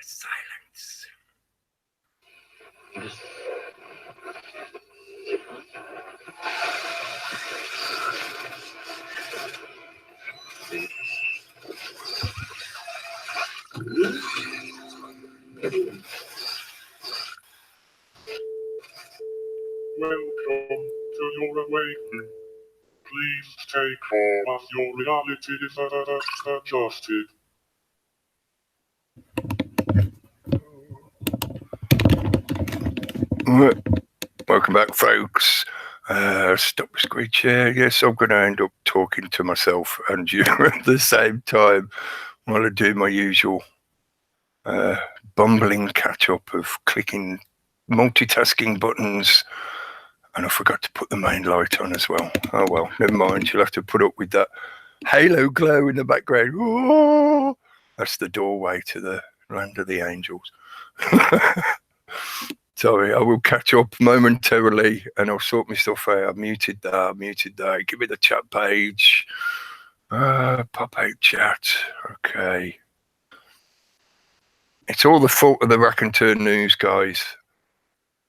silence. Welcome to your awakening. Please take all of your reality is adjusted. Welcome back, folks. Stop the screech here. Yes, I'm going to end up talking to myself and you at the same time while I do my usual bumbling catch-up of clicking multitasking buttons, and I forgot to put the main light on as well. Oh well, never mind. You'll have to put up with that halo glow in the background. Oh, that's the doorway to the land of the angels. Sorry, I will catch up momentarily and I'll sort my stuff out. I've muted that. Give me the chat page. Pop out chat. Okay. It's all the fault of the raconteur news, guys.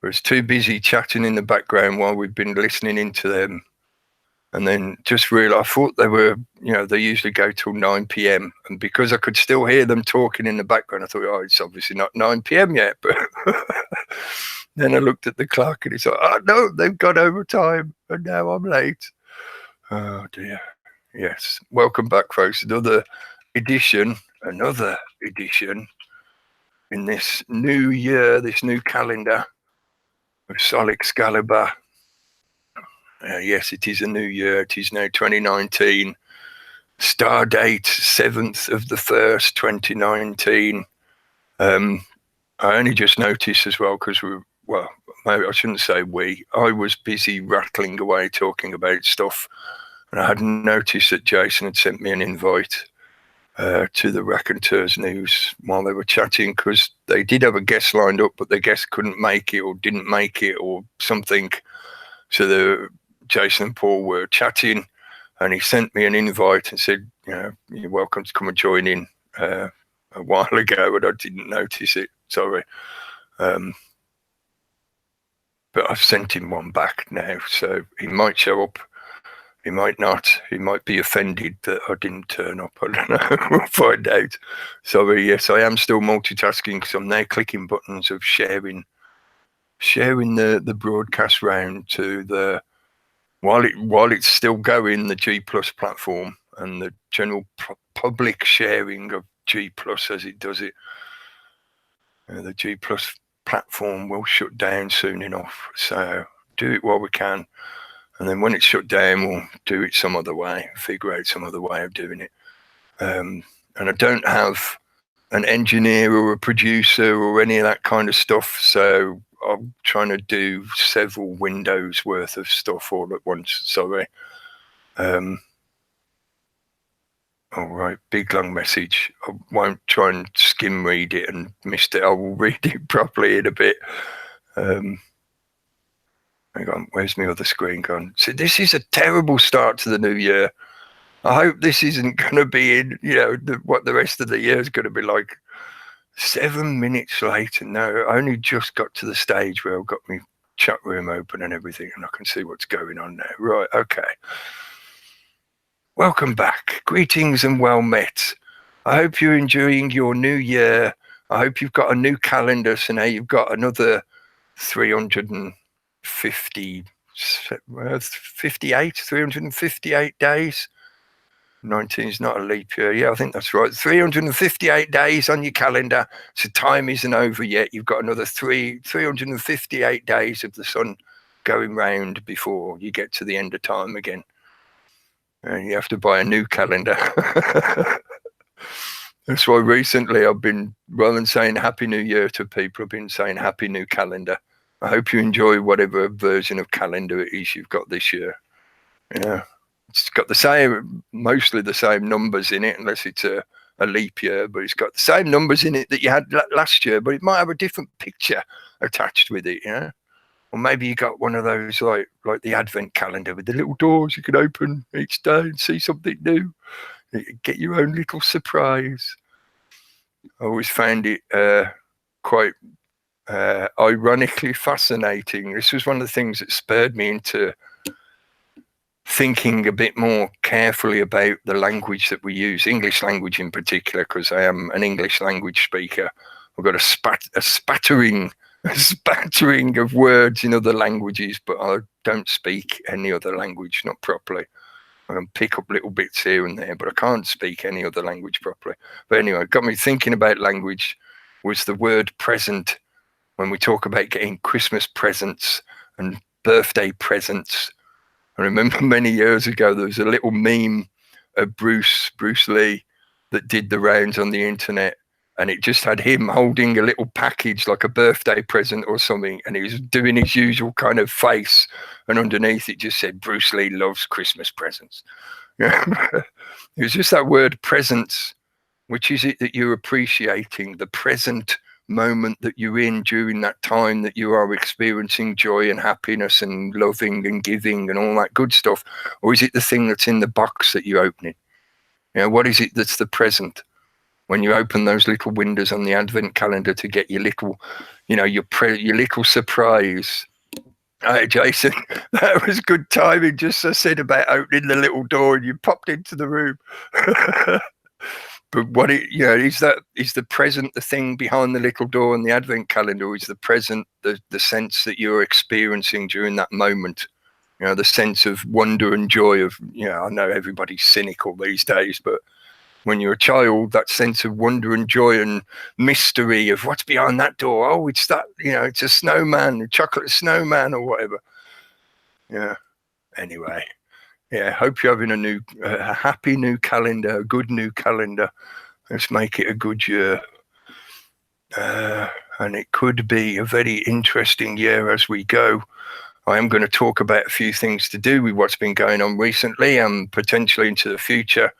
I was too busy chatting in the background while we've been listening into them. And then just realised, I thought they were, they usually go till 9 p.m. And because I could still hear them talking in the background, I thought, oh, it's obviously not 9 p.m. yet. But then I looked at the clock and it's like, oh, no, they've gone over time and now I'm late. Oh, dear. Yes. Welcome back, folks. Another edition in this new year, this new calendar of Sol Excalibre. Yes, it is a new year. It is now 2019. Star date 7th of the 1st, 2019. I only just noticed as well because maybe I shouldn't say we. I was busy rattling away talking about stuff, and I hadn't noticed that Jason had sent me an invite to the Raconteurs News while they were chatting, because they did have a guest lined up, but the guest couldn't make it or didn't make it or something. So Jason and Paul were chatting, and he sent me an invite and said, you're welcome to come and join in a while ago, but I didn't notice it. Sorry. But I've sent him one back now, so he might show up. He might not. He might be offended that I didn't turn up. I don't know. We'll find out. Sorry, yes, I am still multitasking because I'm now clicking buttons of sharing the broadcast round to the while it's still going, the G Plus platform and the general public sharing of G Plus as it does it. The G Plus platform will shut down soon enough, so do it while we can, and then when it's shut down, we'll do it some other way, figure out some other way of doing it. And I don't have an engineer or a producer or any of that kind of stuff, so I'm trying to do several windows worth of stuff all at once. Sorry. All right, big long message. I won't try and skim read it and miss it. I will read it properly in a bit. Hang on, where's my other screen gone? So this is a terrible start to the new year. I hope this isn't going to be in, what the rest of the year is going to be like. 7 minutes later. No, I only just got to the stage where I've got my chat room open and everything, and I can see what's going on now. Right, okay. Welcome back. Greetings and well met. I hope you're enjoying your new year. I hope you've got a new calendar, so now you've got another 358 days. 19 is not a leap year. Yeah, I think that's right. 358 days on your calendar. So time isn't over yet. You've got another 358 days of the sun going round before you get to the end of time again. And you have to buy a new calendar. That's why recently I've been, rather than saying Happy New Year to people, I've been saying Happy New Calendar. I hope you enjoy whatever version of calendar it is you've got this year. Yeah. It's got mostly the same numbers in it, unless it's a leap year, but it's got the same numbers in it that you had last year, but it might have a different picture attached with it, Or maybe you got one of those like the Advent calendar with the little doors you can open each day and see something new. You get your own little surprise. I always found it quite ironically fascinating. This was one of the things that spurred me into thinking a bit more carefully about the language that we use, English language in particular, because I am an English language speaker. I've got a spattering of words in other languages, but I don't speak any other language, not properly. I can pick up little bits here and there, but I can't speak any other language properly. But anyway, it got me thinking about language was the word present. When we talk about getting Christmas presents and birthday presents, I remember many years ago there was a little meme of Bruce Lee that did the rounds on the internet, and it just had him holding a little package like a birthday present or something, and he was doing his usual kind of face, and underneath it just said Bruce Lee loves Christmas presents. It was just that word presence. Which is it that you're appreciating? The present moment that you're in during that time that you are experiencing joy and happiness and loving and giving and all that good stuff? Or is it the thing that's in the box that you're opening? What is it that's the present? When you open those little windows on the advent calendar to get your little, your little surprise. Hi, Jason. That was good timing. Just as I said about opening the little door and you popped into the room. But what is the present the thing behind the little door on the advent calendar, or is the present the sense that you're experiencing during that moment? The sense of wonder and joy of, I know everybody's cynical these days, but when you're a child, that sense of wonder and joy and mystery of what's behind that door. Oh, it's that, it's a snowman, a chocolate snowman or whatever. Yeah. Anyway. Yeah, hope you're having a happy new calendar, a good new calendar. Let's make it a good year. And it could be a very interesting year as we go. I am going to talk about a few things to do with what's been going on recently and potentially into the future.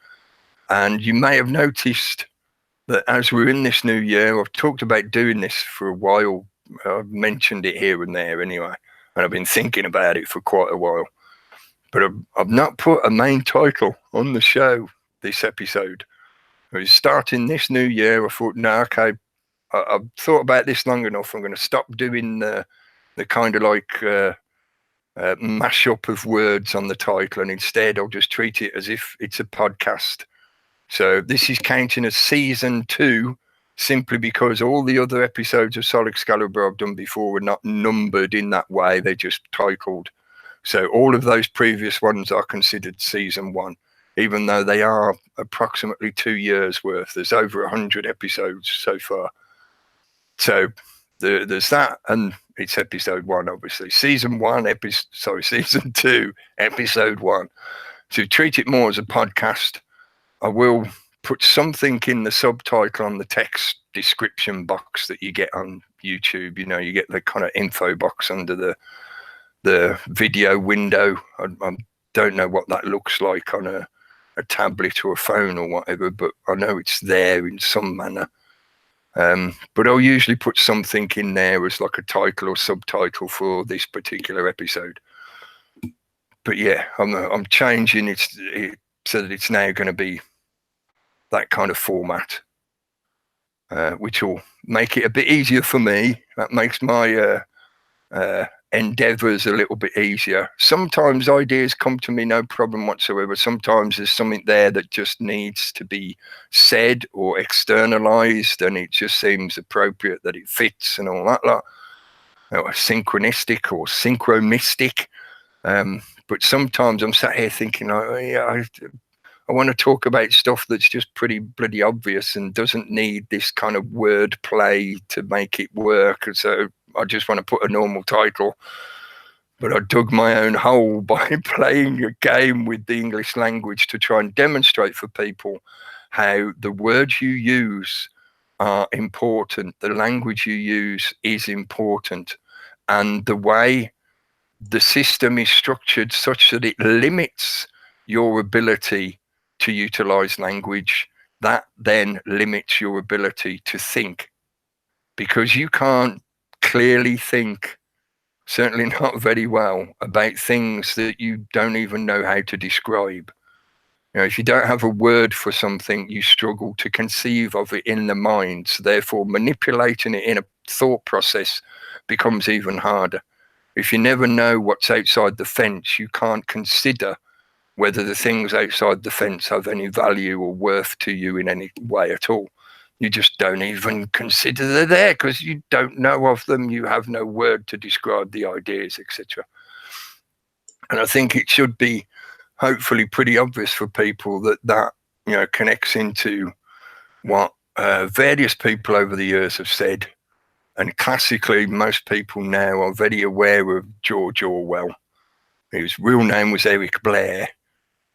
And you may have noticed that as we're in this new year, I've talked about doing this for a while. I've mentioned it here and there anyway. And I've been thinking about it for quite a while. But I've not put a main title on the show this episode. I was starting this new year. I thought, no, okay, I've thought about this long enough. I'm going to stop doing the kind of like mashup of words on the title, and instead I'll just treat it as if it's a podcast. So this is counting as season 2, simply because all the other episodes of Sol Excalibre I've done before were not numbered in that way. They're just titled. So all of those previous ones are considered season 1, even though they are approximately 2 years worth. There's over 100 episodes so far. So there's that, and it's episode 1, obviously. Season 2, episode 1. To treat it more as a podcast, I will put something in the subtitle on the text description box that you get on YouTube. You get the kind of info box under the video window. I don't know what that looks like on a tablet or a phone or whatever, but I know it's there in some manner. But I'll usually put something in there as like a title or subtitle for this particular episode. But yeah, I'm changing it so that it's now going to be that kind of format, which will make it a bit easier for me. That makes my endeavors a little bit easier. Sometimes ideas come to me no problem whatsoever. Sometimes there's something there that just needs to be said or externalized, and it just seems appropriate that it fits and all that lot. Synchronistic or synchronistic. But sometimes I'm sat here thinking, I want to talk about stuff that's just pretty bloody obvious and doesn't need this kind of word play to make it work. And so I just want to put a normal title. But I dug my own hole by playing a game with the English language to try and demonstrate for people how the words you use are important. The language you use is important. And the way the system is structured such that it limits your ability to utilize language, that then limits your ability to think. Because you can't clearly think, certainly not very well, about things that you don't even know how to describe. You know, if you don't have a word for something, you struggle to conceive of it in the mind. So therefore, manipulating it in a thought process becomes even harder. If you never know what's outside the fence, you can't consider whether the things outside the fence have any value or worth to you in any way at all. You just don't even consider they're there because you don't know of them. You have no word to describe the ideas, etc. And I think it should be hopefully pretty obvious for people that you know connects into what various people over the years have said. And classically, most people now are very aware of George Orwell, whose real name was Eric Blair.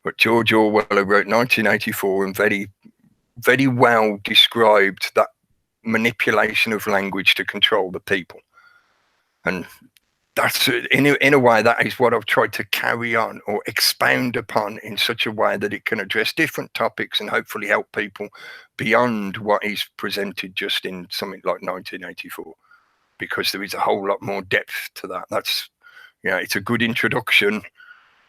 But George Orwell wrote 1984 and very, very well described that manipulation of language to control the people. And that's in a way that is what I've tried to carry on or expound upon in such a way that it can address different topics and hopefully help people beyond what is presented just in something like 1984, because there is a whole lot more depth to that. That's, you know, it's a good introduction,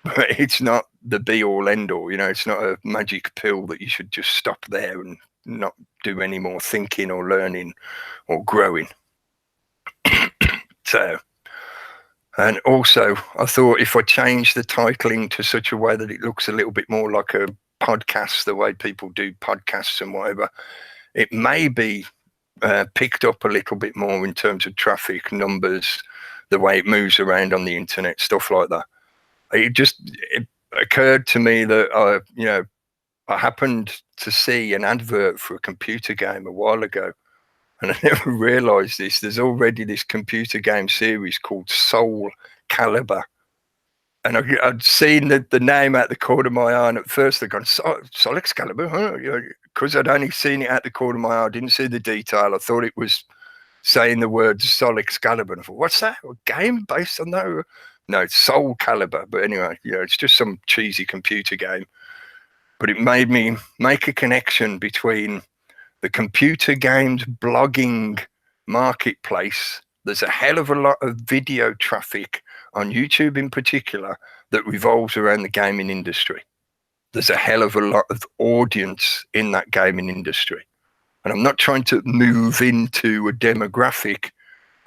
but it's not the be all end all. You know, it's not a magic pill that you should just stop there and not do any more thinking or learning or growing. So, and also I thought if I change the titling to such a way that it looks a little bit more like a podcast, the way people do podcasts and whatever, it may be picked up a little bit more in terms of traffic numbers, the way it moves around on the internet, stuff like that. It occurred to me that I happened to see an advert for a computer game a while ago, and I never realised this. There's already this computer game series called Soul Calibur, and I'd seen the name out the corner of my eye, and at first I'd gone, Soul Excalibre, huh? Because I'd only seen it out the corner of my eye, I didn't see the detail. I thought it was saying the words Soul Excalibre, and I thought, what's that? A game based on that? No, it's Soul Calibur. But anyway, it's just some cheesy computer game. But it made me make a connection between the computer games blogging marketplace. There's a hell of a lot of video traffic on YouTube in particular that revolves around the gaming industry. There's a hell of a lot of audience in that gaming industry. And I'm not trying to move into a demographic.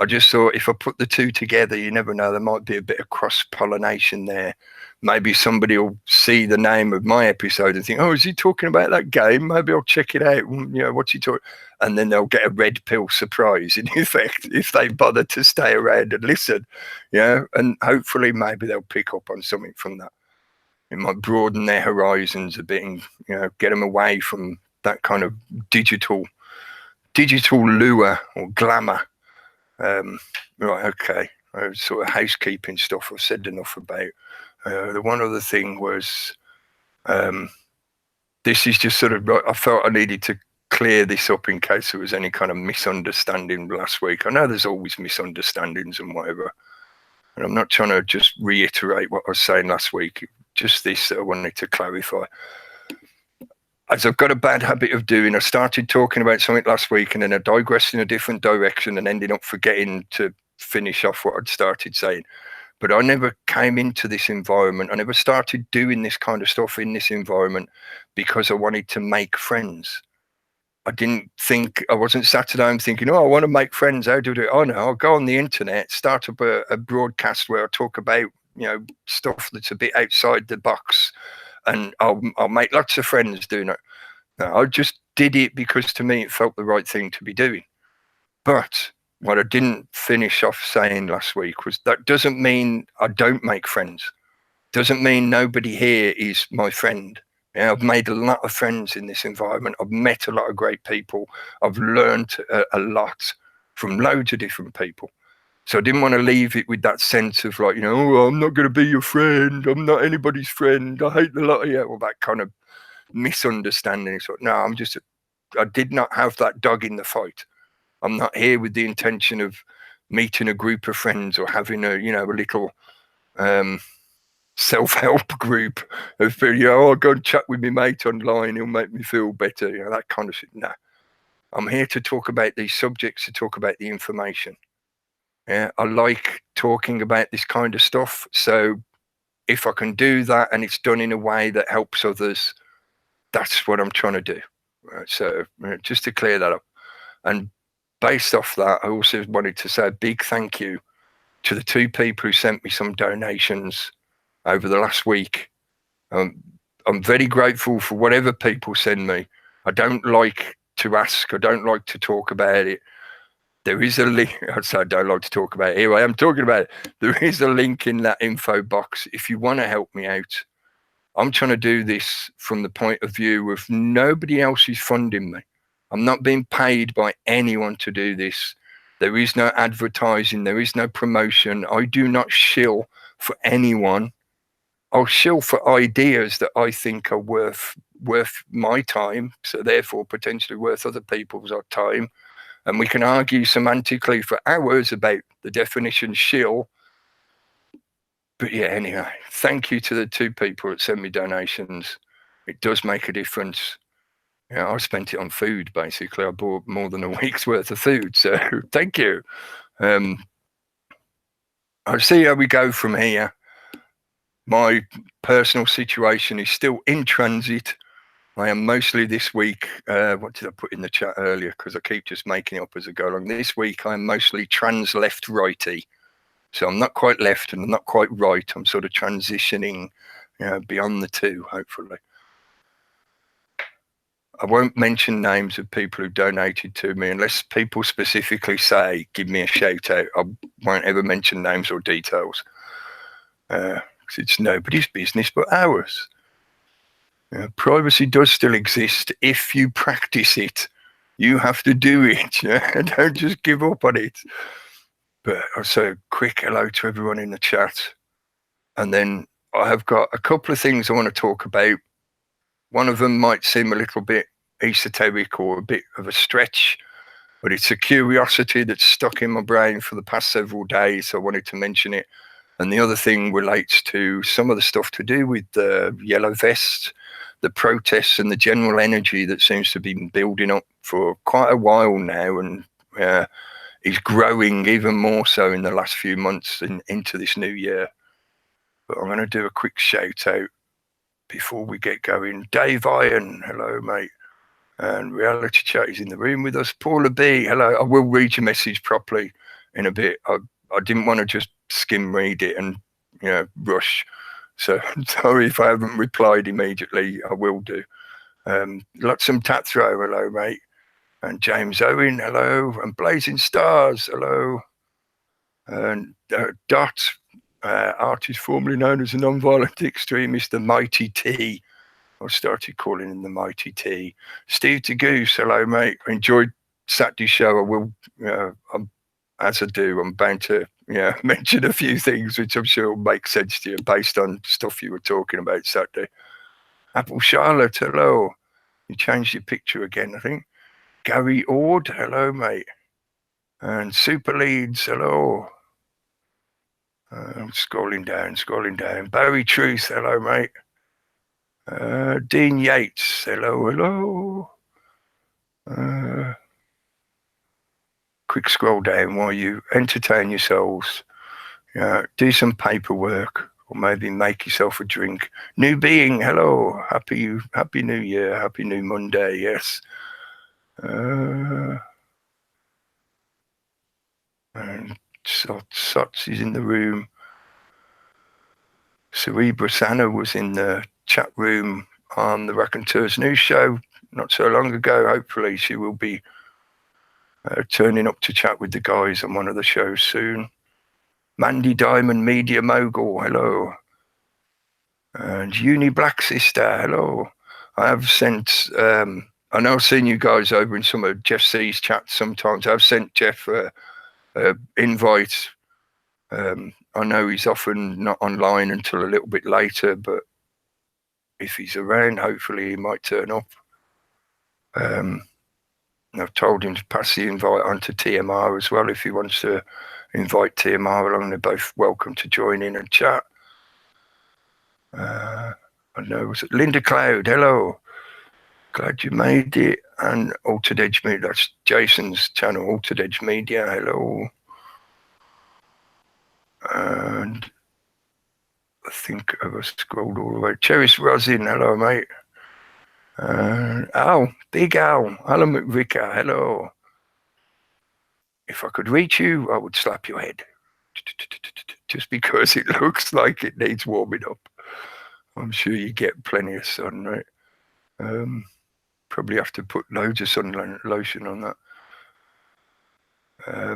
I just thought if I put the two together, you never know, there might be a bit of cross-pollination there. Maybe somebody will see the name of my episode and think, oh, is he talking about that game? Maybe I'll check it out. What's he talking? And then they'll get a red pill surprise, in effect, if they bother to stay around and listen. And hopefully maybe they'll pick up on something from that. It might broaden their horizons a bit and, get them away from that kind of digital lure or glamour. Right, okay. Sort of housekeeping stuff I've said enough about. The one other thing was, this is just sort of, I felt I needed to clear this up in case there was any kind of misunderstanding last week. I know there's always misunderstandings and whatever, and I'm not trying to just reiterate what I was saying last week, just this that I wanted to clarify. As I've got a bad habit of doing, I started talking about something last week and then I digressed in a different direction and ended up forgetting to finish off what I'd started saying. But I never came into this environment. I never started doing this kind of stuff in this environment because I wanted to make friends. I wasn't sat at home thinking, I want to make friends. How do I do it? Oh no, I'll go on the internet, start up a broadcast where I talk about, stuff that's a bit outside the box. And I'll make lots of friends doing it. No, I just did it because to me it felt the right thing to be doing. But what I didn't finish off saying last week was that doesn't mean I don't make friends. Doesn't mean nobody here is my friend. I've made a lot of friends in this environment. I've met a lot of great people. I've learned a lot from loads of different people. So I didn't want to leave it with that sense of like, I'm not going to be your friend. I'm not anybody's friend. I hate the lot of you. Well, that kind of misunderstanding. So no, I did not have that dog in the fight. I'm not here with the intention of meeting a group of friends or having a little self-help group of, I'll go and chat with my mate online. He'll make me feel better. That kind of shit. No, I'm here to talk about these subjects, to talk about the information. I like talking about this kind of stuff. So if I can do that and it's done in a way that helps others, That's what I'm trying to do. Right, so just to clear that up. And based off that, I also wanted to say a big thank you to the 2 people who sent me some donations over the last week. I'm very grateful for whatever people send me. I don't like to ask. I don't like to talk about it. There is a link. I say I don't like to talk about it. Here I am talking about it. There is a link in that info box if you want to help me out. I'm trying to do this from the point of view of nobody else is funding me. I'm not being paid by anyone to do this. There is no advertising. There is no promotion. I do not shill for anyone. I'll shill for ideas that I think are worth my time, so therefore potentially worth other people's time. And we can argue semantically for hours about the definition shill. But yeah, anyway, thank you to the 2 people that send me donations. It does make a difference. I spent it on food, basically. I bought more than a week's worth of food, so thank you. I'll see how we go from here. My personal situation is still in transit. I am mostly this week, what did I put in the chat earlier? Because I keep just making it up as I go along. This week, I'm mostly trans left righty. So I'm not quite left and I'm not quite right. I'm sort of transitioning beyond the 2, hopefully. I won't mention names of people who donated to me unless people specifically say, give me a shout out. I won't ever mention names or details. Because it's nobody's business but ours. Privacy does still exist if you practice it. You have to do it. Don't just give up on it. But I'll say a quick hello to everyone in the chat. And then I have got a couple of things I want to talk about. One of them might seem a little bit esoteric or a bit of a stretch, but it's a curiosity that's stuck in my brain for the past several days. So I wanted to mention it. And the other thing relates to some of the stuff to do with the yellow vests, the protests and the general energy that seems to be building up for quite a while now, and is growing even more so in the last few months and into this new year. But I'm going to do a quick shout out before we get going. Dave Iron, hello mate. And Reality Chat is in the room with us. Paula B, hello. I will read your message properly in a bit. I didn't want to just skim read it and rush. So sorry if I haven't replied immediately. I will do. Lutsum Tathro, hello mate. And James Owen, hello. And Blazing Stars, hello. And Dot, artist formerly known as a non-violent extremist, the Mighty T. I started calling him the Mighty T. Steve the Goose, hello mate. I enjoyed Saturday's show. I will, as I do, I'm bound to mention a few things which I'm sure will make sense to you based on stuff you were talking about Saturday. Apple Charlotte, hello. You changed your picture again, I think. Gary Ord, hello mate. And Super Leads, hello. I'm scrolling down. Barry Truth, hello mate. Dean Yates, hello. Quick scroll down while you entertain yourselves. Do some paperwork or maybe make yourself a drink. New Being, hello. Happy New Year. Happy New Monday, yes. And Sots is in the room. Cerebrus Anna was in the chat room on the Raconteurs News Show not so long ago. Hopefully she will be turning up to chat with the guys on one of the shows soon. Mandy Diamond Media Mogul, hello. And Uni Black Sister, hello. I have sent, I know I've seen you guys over in some of Jeff C's chats sometimes. I've sent Jeff an invite. I know he's often not online until a little bit later, but if he's around, hopefully he might turn up. I've told him to pass the invite on to TMR as well. If he wants to invite TMR along, they're both welcome to join in and chat. I know, was it Linda Cloud? Hello. Glad you made it. And Altered Edge Media, that's Jason's channel, Altered Edge Media. Hello. And I think I've scrolled all the way. Cheris Rosin, hello, mate. Big Al, Alan McVicker, hello. If I could reach you, I would slap your head. Just because it looks like it needs warming up. I'm sure you get plenty of sun, right? Probably have to put loads of sun lotion on that.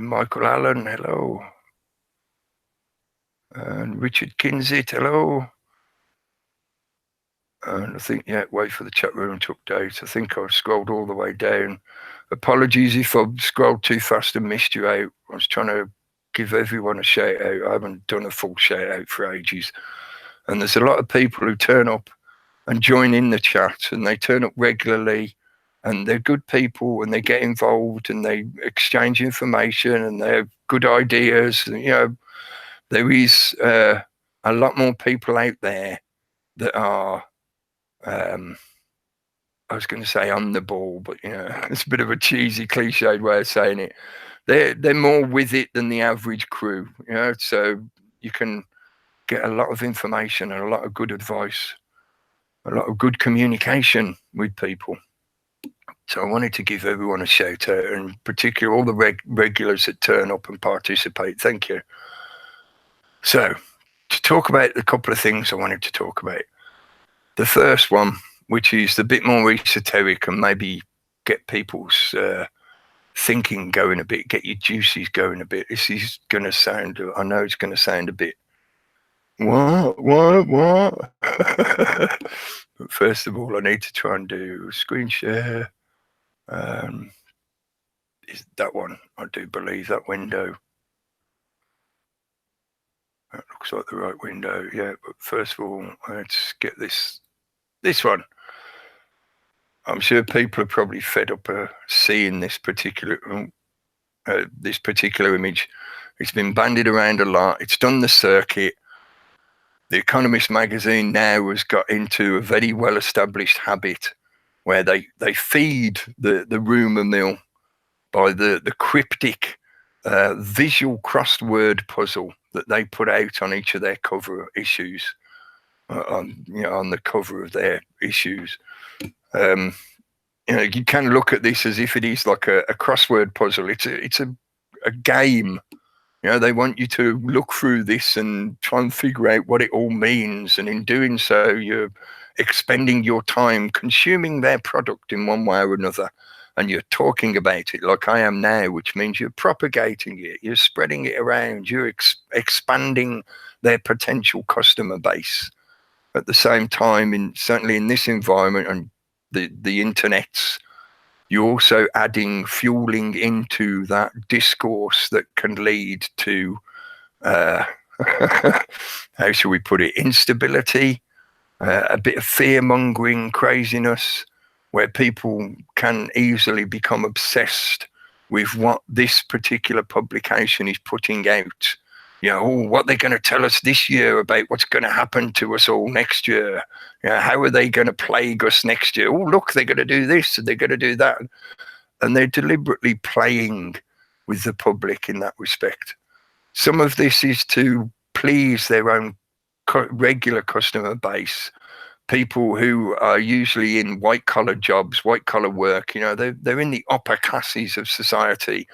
Michael Allen, hello. And Richard Kinsit, hello. And I think, wait for the chat room to update. I think I've scrolled all the way down. Apologies if I've scrolled too fast and missed you out. I was trying to give everyone a shout out. I haven't done a full shout out for ages. And there's a lot of people who turn up and join in the chat, and they turn up regularly, and they're good people, and they get involved, and they exchange information, and they have good ideas. And, there is a lot more people out there that are, I was going to say on the ball, but it's a bit of a cheesy, cliched way of saying it. They're more with it than the average crew, so you can get a lot of information and a lot of good advice, a lot of good communication with people. So I wanted to give everyone a shout out, and in particular all the regulars that turn up and participate. Thank you. So to talk about a couple of things I wanted to talk about. The first one, which is a bit more esoteric and maybe get people's thinking going a bit, get your juices going a bit. This is going to sound, I know it's going to sound a bit, what? But first of all, I need to try and do screen share. Is that one? I do believe that window. That looks like the right window, yeah. But first of all, let's get this one. I'm sure people are probably fed up seeing this particular image. It's been bandied around a lot. It's done the circuit. The Economist magazine now has got into a very well-established habit where they feed the rumour mill by the cryptic visual crossword puzzle that they put out on each of their cover issues, on the cover of their issues. You can look at this as if it is like a crossword puzzle. It's a game. They want you to look through this and try and figure out what it all means. And in doing so, you're expending your time consuming their product in one way or another. And you're talking about it like I am now, which means you're propagating it. You're spreading it around. You're expanding their potential customer base. At the same time, certainly in this environment and the internets, you're also adding fueling into that discourse that can lead to, how shall we put it, instability, a bit of fear-mongering craziness, where people can easily become obsessed with what this particular publication is putting out. What they're going to tell us this year about what's going to happen to us all next year. How are they going to plague us next year? Oh, look, they're going to do this and they're going to do that. And they're deliberately playing with the public in that respect. Some of this is to please their own regular customer base, people who are usually in white-collar jobs, white-collar work. They're in the upper classes of society.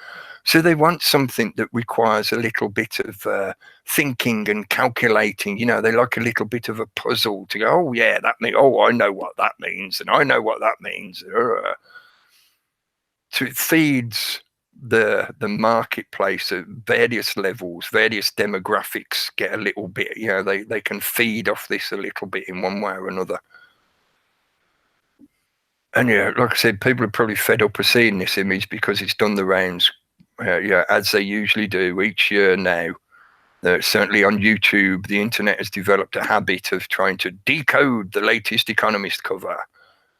So they want something that requires a little bit of thinking and calculating. They like a little bit of a puzzle to go, oh, yeah, I know what that means, and I know what that means. So it feeds the marketplace at various levels, various demographics get a little bit, they can feed off this a little bit in one way or another. And like I said, people are probably fed up of seeing this image because it's done the rounds. As they usually do each year now. Certainly on YouTube, the internet has developed a habit of trying to decode the latest Economist cover.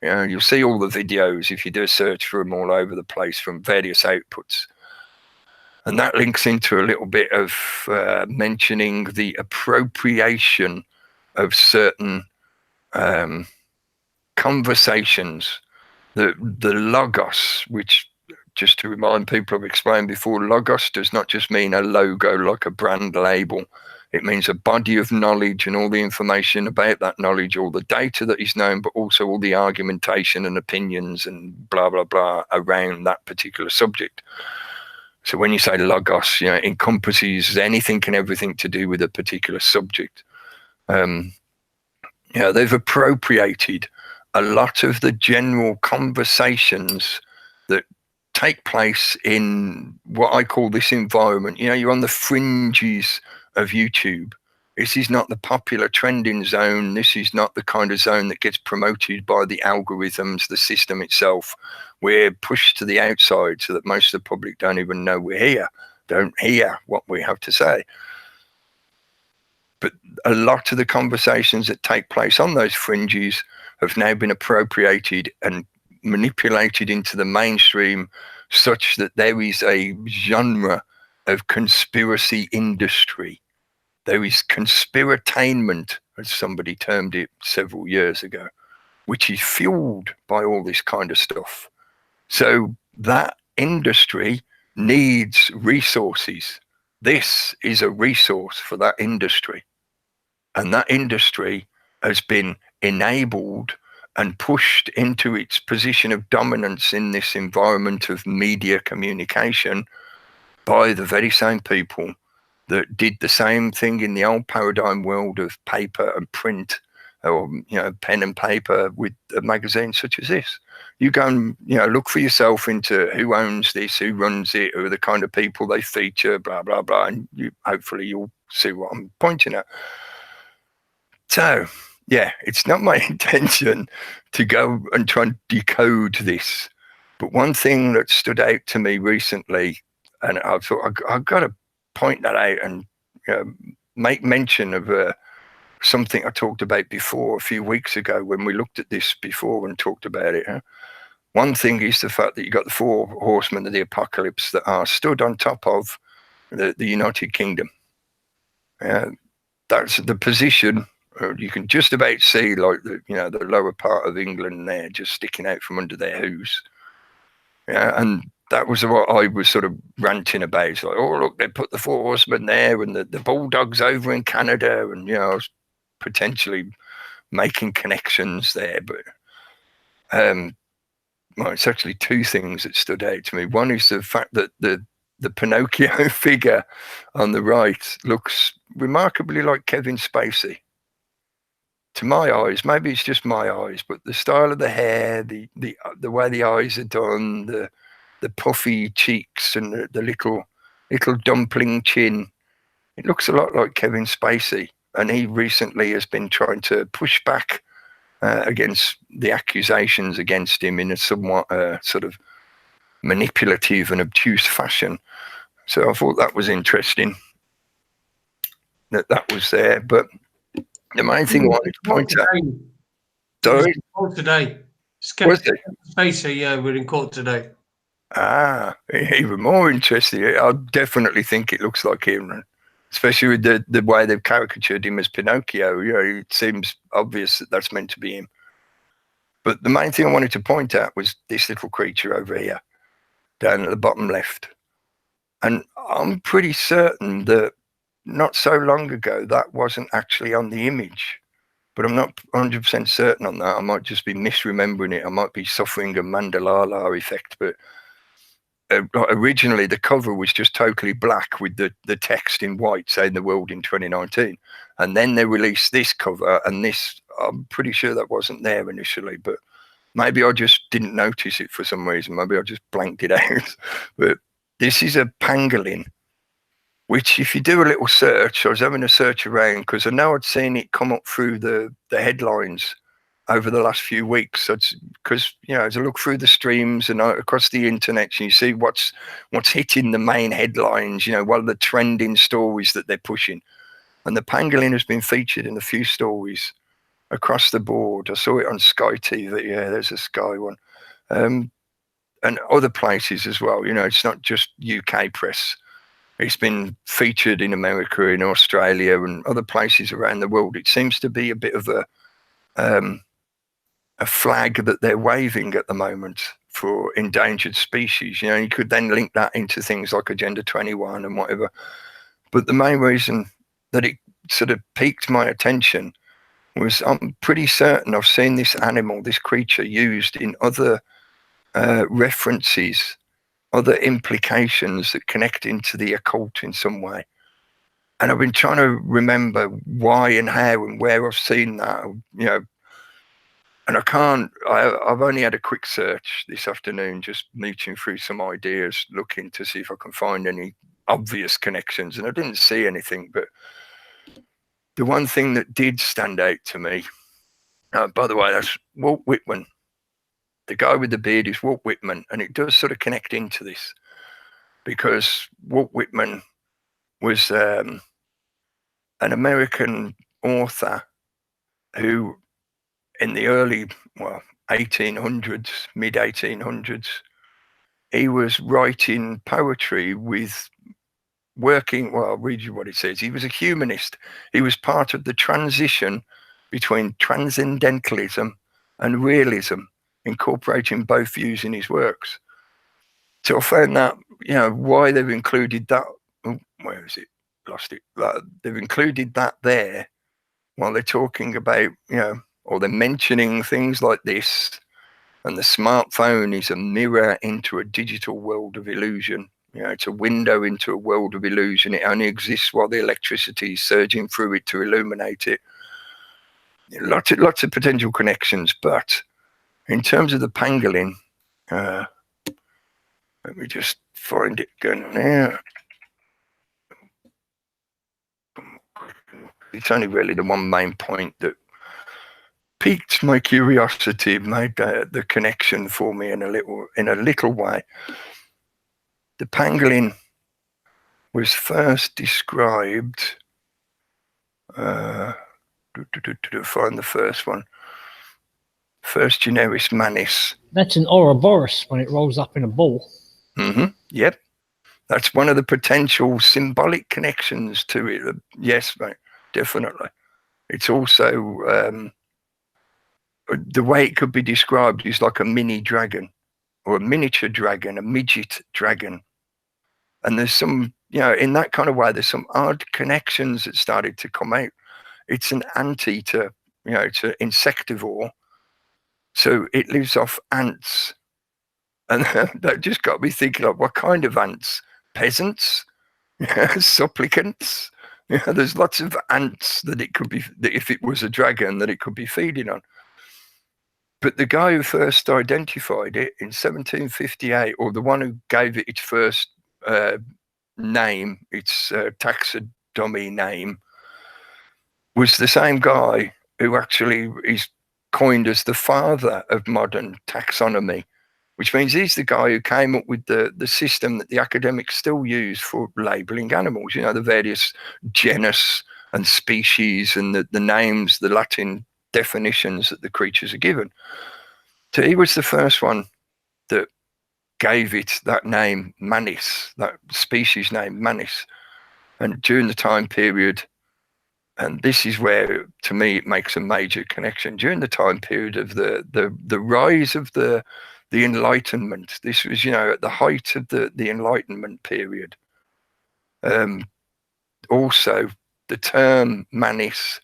You'll see all the videos if you do a search for them all over the place from various outputs. And that links into a little bit of mentioning the appropriation of certain conversations, the logos, which, just to remind people, I've explained before, logos does not just mean a logo like a brand label. It means a body of knowledge and all the information about that knowledge, all the data that is known, but also all the argumentation and opinions and blah, blah, blah around that particular subject. So when you say logos, it encompasses anything and everything to do with a particular subject. They've appropriated a lot of the general conversations that take place in what I call this environment. You're on the fringes of YouTube. This is not the popular trending zone. This is not the kind of zone that gets promoted by the algorithms, the system itself. We're pushed to the outside so that most of the public don't even know we're here, don't hear what we have to say. But a lot of the conversations that take place on those fringes have now been appropriated and manipulated into the mainstream, such that there is a genre of conspiracy industry. There is conspiratainment, as somebody termed it several years ago, which is fueled by all this kind of stuff. So that industry needs resources. This is a resource for that industry. And that industry has been enabled and pushed into its position of dominance in this environment of media communication by the very same people that did the same thing in the old paradigm world of paper and print, or pen and paper with a magazine such as this. You go and look for yourself into who owns this, who runs it, who are the kind of people they feature, blah blah blah, and hopefully you'll see what I'm pointing at. So yeah, it's not my intention to go and try and decode this, but one thing that stood out to me recently, and I thought I've got to point that out and make mention of something I talked about before a few weeks ago when we looked at this before and talked about it. One thing is the fact that you got the 4 horsemen of the apocalypse that are stood on top of the United Kingdom. That's the position. You can just about see like the lower part of England there just sticking out from under their hooves. And that was what I was sort of ranting about. It's like, oh, look, they put the 4 horsemen there and the bulldogs over in Canada. And, I was potentially making connections there. But it's actually 2 things that stood out to me. One is the fact that the Pinocchio figure on the right looks remarkably like Kevin Spacey. To my eyes, maybe it's just my eyes, but the style of the hair, the way the eyes are done, the puffy cheeks and the little dumpling chin, it looks a lot like Kevin Spacey. And he recently has been trying to push back against the accusations against him in a somewhat sort of manipulative and obtuse fashion. So I thought that was interesting that was there. But the main thing I wanted to point out. Sorry? Court today. Spacey, yeah, we're in court today. Even more interesting. I definitely think it looks like him, especially with the way they've caricatured him as Pinocchio. It seems obvious that that's meant to be him. But the main thing I wanted to point out was this little creature over here, down at the bottom left. And I'm pretty certain that not so long ago that wasn't actually on the image. But I'm not 100% certain on that. I might just be misremembering it. I might be suffering a Mandela effect. But originally the cover was just totally black with the text in white saying the world in 2019. And then they released this cover, and this, I'm pretty sure that wasn't there initially. But maybe I just didn't notice it for some reason. Maybe I just blanked it out. But this is a pangolin, which if you do a little search, I was having a search around because I know I'd seen it come up through the headlines over the last few weeks. Because, as I look through the streams and across the internet, and you see what's hitting the main headlines, what are the trending stories that they're pushing. And the pangolin has been featured in a few stories across the board. I saw it on Sky TV. Yeah, there's a Sky one. And other places as well. It's not just UK press. It's been featured in America, in Australia, and other places around the world. It seems to be a bit of a flag that they're waving at the moment for endangered species. You could then link that into things like Agenda 21 and whatever. But the main reason that it sort of piqued my attention was I'm pretty certain I've seen this animal, this creature, used in other references, other implications that connect into the occult in some way. And I've been trying to remember why and how and where I've seen that, you know. And I can't, I've only had a quick search this afternoon, just mooching through some ideas, looking to see if I can find any obvious connections. And I didn't see anything, but the one thing that did stand out to me, by the way, that's Walt Whitman. The guy with the beard is Walt Whitman. And it does sort of connect into this because Walt Whitman was an American author who, in the early, 1800s, mid 1800s, he was writing poetry with working, well, I'll read you what it says. He was a humanist. He was part of the transition between transcendentalism and realism, incorporating both views in his works. So I found that, you know, why they've included that, where is it? Lost it. They've included that there while they're talking about, you know, or they're mentioning things like this, and the smartphone is a mirror into a digital world of illusion. You know, it's a window into a world of illusion. It only exists while the electricity is surging through it to illuminate it. Lots of potential connections, but in terms of the pangolin, let me just find it again now. It's only really the one main point that piqued my curiosity, made the connection for me in a little way. The pangolin was first described. To find the first one. First generis manis. That's an Ouroboros when it rolls up in a ball. Yep. That's one of the potential symbolic connections to it. Yes, mate, definitely. It's also the way it could be described is like a mini dragon or a miniature dragon, a midget dragon. And there's some, you know, in that kind of way, there's some odd connections that started to come out. It's an anteater, you know, it's an insectivore. So it lives off ants. And that just got me thinking of what kind of ants? Peasants? Supplicants? You know, there's lots of ants that it could be, that if it was a dragon, that it could be feeding on. But the guy who first identified it in 1758, or the one who gave it its first name, its taxidermy name, was the same guy who actually is coined as the father of modern taxonomy, which means he's the guy who came up with the system that the academics still use for labeling animals, you know, the various genus and species and the names, the Latin definitions that the creatures are given. So he was the first one that gave it that name, Manis, that species name, Manis. And during the time period, and this is where, to me, it makes a major connection, during the time period of the rise of the Enlightenment. This was, you know, at the height of the Enlightenment period. Also, the term Manis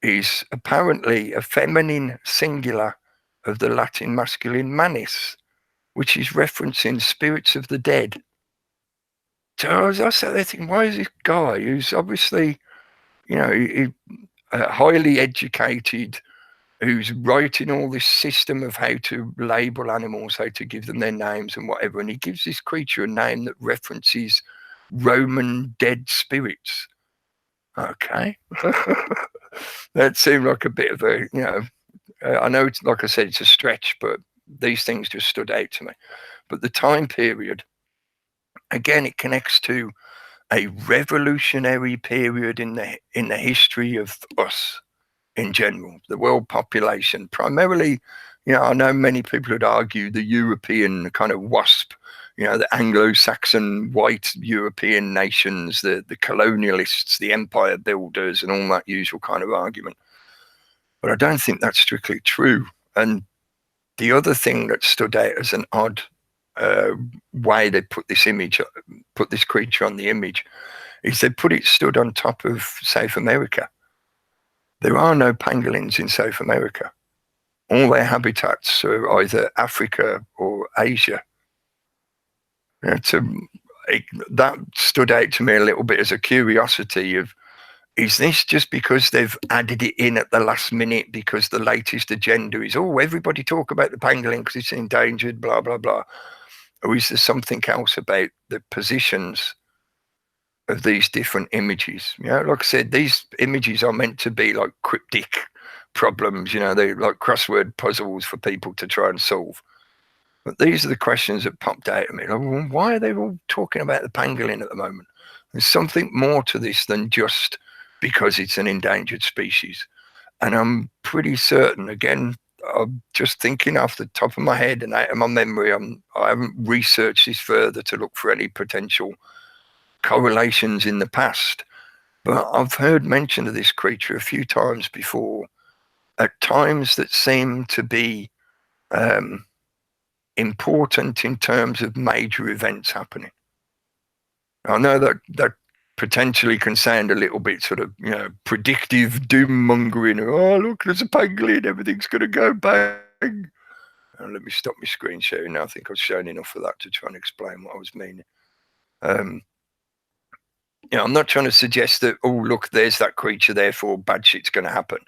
is apparently a feminine singular of the Latin masculine manis, which is referencing spirits of the dead. So I was sat there thinking, why is this guy who's obviously, you know, highly educated, who's writing all this system of how to label animals, how to give them their names and whatever, and he gives this creature a name that references Roman dead spirits. Okay. That seemed like a bit of a, you know, I know it's, like I said, it's a stretch, but these things just stood out to me. But the time period, again, it connects to a revolutionary period in the history of us in general, the world population. Primarily, you know, I know many people would argue the European kind of WASP, you know, the Anglo-Saxon white European nations, the colonialists, the empire builders, and all that usual kind of argument. But I don't think that's strictly true. And the other thing that stood out as an odd way they put this creature on the image is they put it stood on top of South America. There are no pangolins in South America. All their habitats are either Africa or Asia. That stood out to me a little bit as a curiosity of, is this just because they've added it in at the last minute because the latest agenda is, oh, everybody talk about the pangolin because it's endangered, blah, blah, blah. Or is there something else about the positions of these different images? Like I said, these images are meant to be like cryptic problems, they're like crossword puzzles for people to try and solve. But these are the questions that popped out at me. Like, well, why are they all talking about the pangolin at the moment? There's something more to this than just because it's an endangered species. And I'm pretty certain, again, I'm just thinking off the top of my head and out of my memory, I haven't researched this further to look for any potential correlations in the past. But I've heard mention of this creature a few times before, at times that seem to be important in terms of major events happening. I know that potentially can sound a little bit sort of, predictive doom mongering. Oh, look, there's a pangolin, everything's going to go bang. Let me stop my screen sharing now. I think I've shown enough of that to try and explain what I was meaning. I'm not trying to suggest that, oh, look, there's that creature, therefore bad shit's going to happen.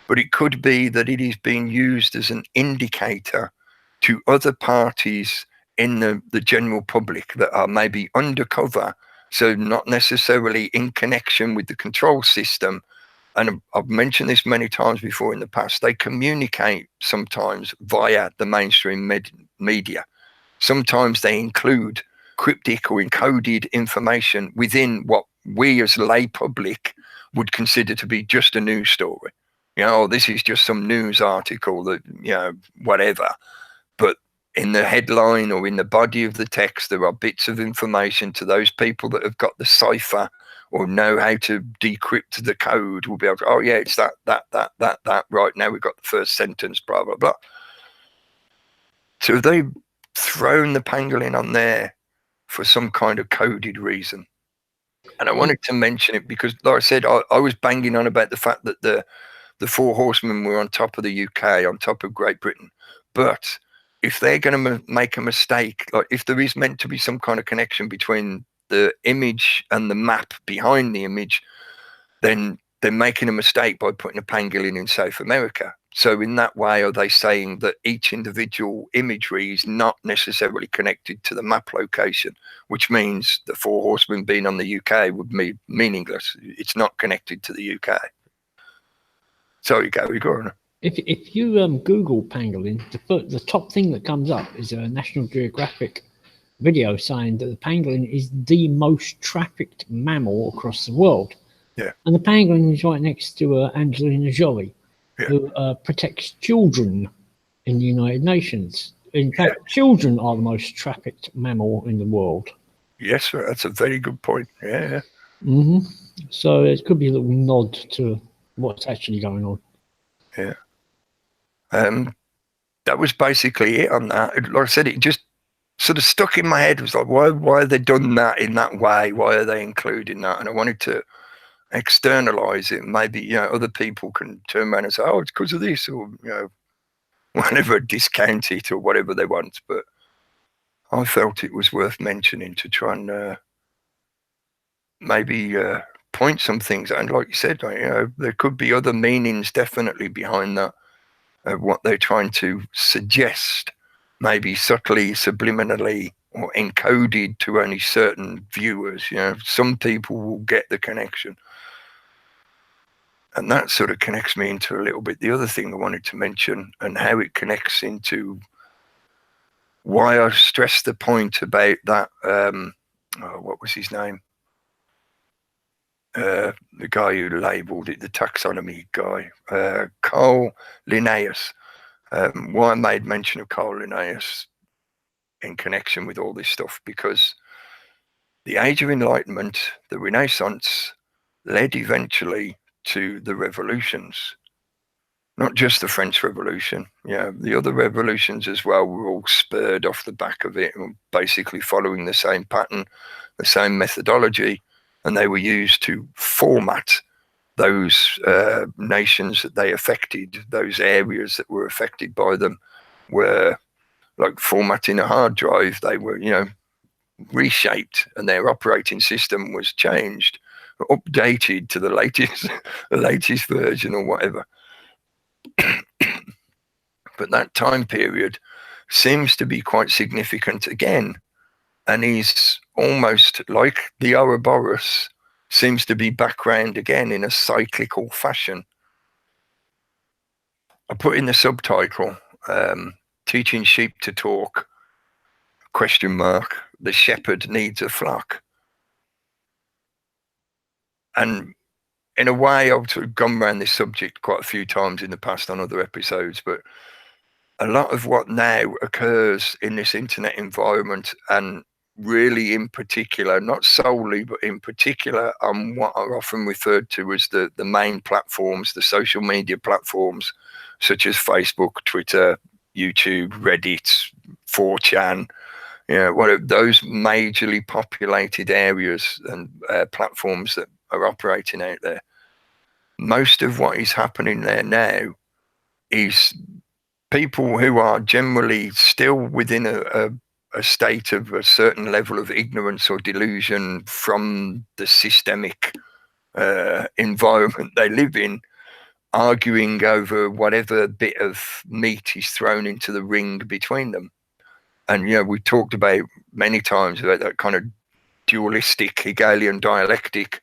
But it could be that it is being used as an indicator to other parties in the general public that are maybe undercover, so not necessarily in connection with the control system. And I've mentioned this many times before in the past, they communicate sometimes via the mainstream media. Sometimes they include cryptic or encoded information within what we as lay public would consider to be just a news story. This is just some news article that, whatever. But in the headline or in the body of the text, there are bits of information to those people that have got the cipher or know how to decrypt the code will be able to, oh yeah, it's that. Right, now we've got the first sentence, blah, blah, blah. So have they thrown the pangolin on there for some kind of coded reason? And I wanted to mention it because, like I said, I was banging on about the fact that the Four Horsemen were on top of the UK, on top of Great Britain. But if they're going to make a mistake, like if there is meant to be some kind of connection between the image and the map behind the image, then they're making a mistake by putting a pangolin in South America. So in that way, are they saying that each individual imagery is not necessarily connected to the map location, which means the Four Horsemen being on the UK would be meaningless. It's not connected to the UK. Sorry, Gary, go on. If you Google pangolin, the top thing that comes up is a National Geographic video saying that the pangolin is the most trafficked mammal across the world. Yeah. And the pangolin is right next to Angelina Jolie, yeah. who protects children in the United Nations. In fact, children are the most trafficked mammal in the world. Yes, sir, that's a very good point. Yeah. Mm-hmm. So it could be a little nod to what's actually going on. Yeah. That was basically it on that. Like I said, it just sort of stuck in my head. It was like, why have they done that in that way? Why are they including that? And I wanted to externalize it. Maybe, other people can turn around and say, oh, it's because of this, or, whatever, discount it or whatever they want. But I felt it was worth mentioning to try and maybe point some things out. And like you said, there could be other meanings definitely behind that. What they're trying to suggest, maybe subtly, subliminally, or encoded to only certain viewers. Some people will get the connection. And that sort of connects me into a little bit the other thing I wanted to mention, and how it connects into why I stressed the point about that, what was his name? The guy who labelled it, the taxonomy guy, Carl Linnaeus. Why I made mention of Carl Linnaeus in connection with all this stuff, because the Age of Enlightenment, the Renaissance, led eventually to the revolutions. not just the French Revolution. The other revolutions as well were all spurred off the back of it, and basically following the same pattern, the same methodology, and they were used to format those nations that they affected, those areas that were affected by them, were like formatting a hard drive. They were, reshaped, and their operating system was changed, updated to the latest version or whatever. But that time period seems to be quite significant again, and he's almost like the Ouroboros seems to be background again in a cyclical fashion. I put in the subtitle, teaching sheep to talk, ? The shepherd needs a flock. And in a way, I've sort of gone around this subject quite a few times in the past on other episodes, but a lot of what now occurs in this internet environment, and really in particular, not solely, but in particular on what are often referred to as the main platforms, the social media platforms, such as Facebook, Twitter, YouTube, Reddit, 4chan, one of those majorly populated areas and platforms that are operating out there. Most of what is happening there now is people who are generally still within a state of a certain level of ignorance or delusion from the systemic environment they live in, arguing over whatever bit of meat is thrown into the ring between them. And we talked about many times about that kind of dualistic Hegelian dialectic.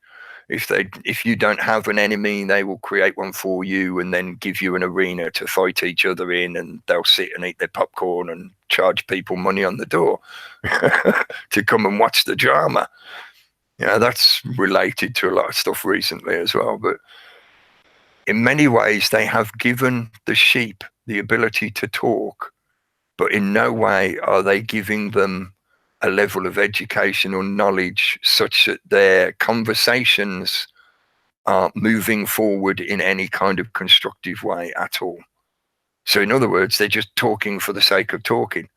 If you don't have an enemy, they will create one for you and then give you an arena to fight each other in, and they'll sit and eat their popcorn and charge people money on the door to come and watch the drama. That's related to a lot of stuff recently as well. But in many ways, they have given the sheep the ability to talk, but in no way are they giving them a level of education or knowledge such that their conversations are moving forward in any kind of constructive way at all. So in other words, they're just talking for the sake of talking.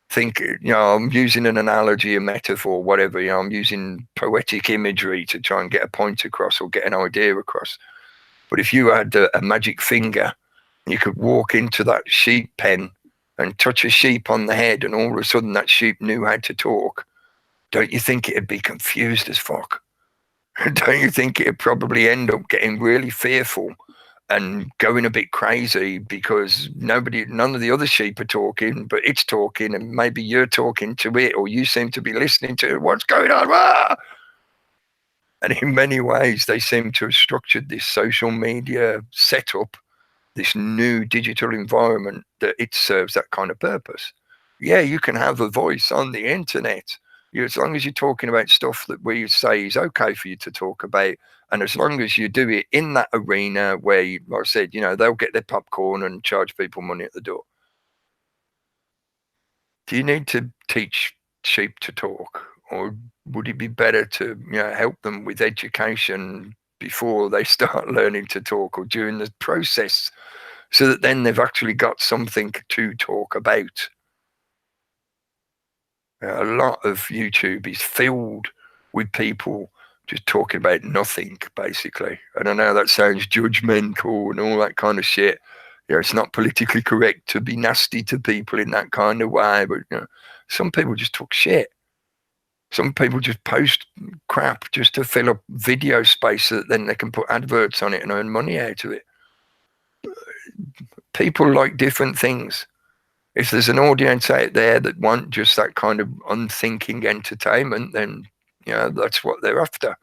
Think, I'm using an analogy, a metaphor, whatever, I'm using poetic imagery to try and get a point across or get an idea across. But if you had a magic finger, you could walk into that sheep pen and touch a sheep on the head, and all of a sudden that sheep knew how to talk. Don't you think it'd be confused as fuck? Don't you think it'd probably end up getting really fearful and going a bit crazy because none of the other sheep are talking, but it's talking, and maybe you're talking to it, or you seem to be listening to it. What's going on? Ah! And in many ways, they seem to have structured this social media setup, this new digital environment, that it serves that kind of purpose. Yeah, you can have a voice on the internet, as long as you're talking about stuff that we say is okay for you to talk about, and as long as you do it in that arena where, like I said, they'll get their popcorn and charge people money at the door. Do you need to teach sheep to talk, or would it be better to help them with education before they start learning to talk, or during the process, so that then they've actually got something to talk about? A lot of YouTube is filled with people just talking about nothing, basically. And I know that sounds judgmental and all that kind of shit. It's not politically correct to be nasty to people in that kind of way, but some people just talk shit. Some people just post crap just to fill up video space so that then they can put adverts on it and earn money out of it. People like different things. If there's an audience out there that want just that kind of unthinking entertainment, then that's what they're after.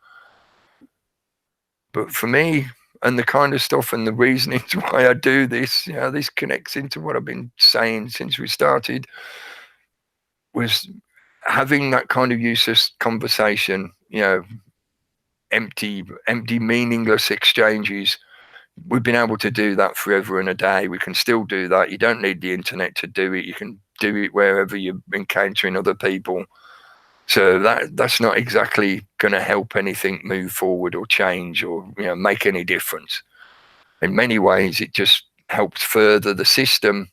But for me, and the kind of stuff and the reasonings why I do this, this connects into what I've been saying since we started, was having that kind of useless conversation, empty, meaningless exchanges. We've been able to do that forever and a day. We can still do that. You don't need the internet to do it. You can do it wherever you're encountering other people. So that's not exactly going to help anything move forward or change or make any difference. In many ways, it just helps further the system,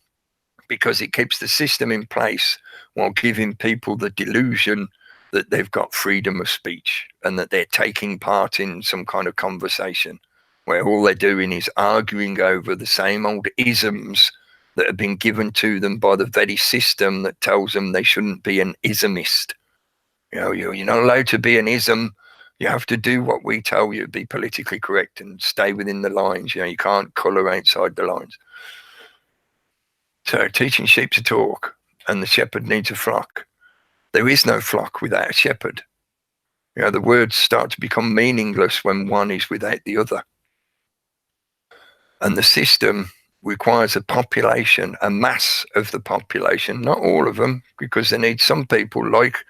because it keeps the system in place while giving people the delusion that they've got freedom of speech and that they're taking part in some kind of conversation where all they're doing is arguing over the same old isms that have been given to them by the very system that tells them they shouldn't be an ismist. You know, you're not allowed to be an ism. You have to do what we tell you, be politically correct and stay within the lines. You know, you can't colour outside the lines. So teaching sheep to talk, and the shepherd needs a flock. There is no flock without a shepherd. You know, the words start to become meaningless when one is without the other. And the system requires a population, a mass of the population, not all of them, because they need some people like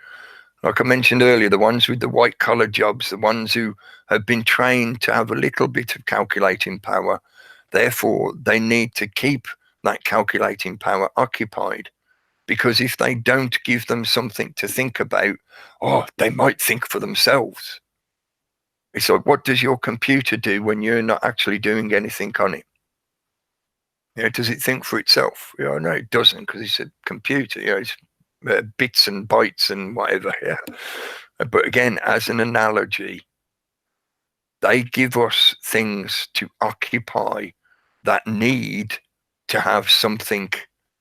I mentioned earlier, the ones with the white collar jobs, the ones who have been trained to have a little bit of calculating power. Therefore, they need to keep that calculating power occupied, because if they don't give them something to think about, they might think for themselves. It's like, what does your computer do when you're not actually doing anything on it? You know, does it think for itself? You know, no, it doesn't, because it's a computer. You know, it's bits and bytes and whatever. Yeah. But again, as an analogy, they give us things to occupy that need to have something,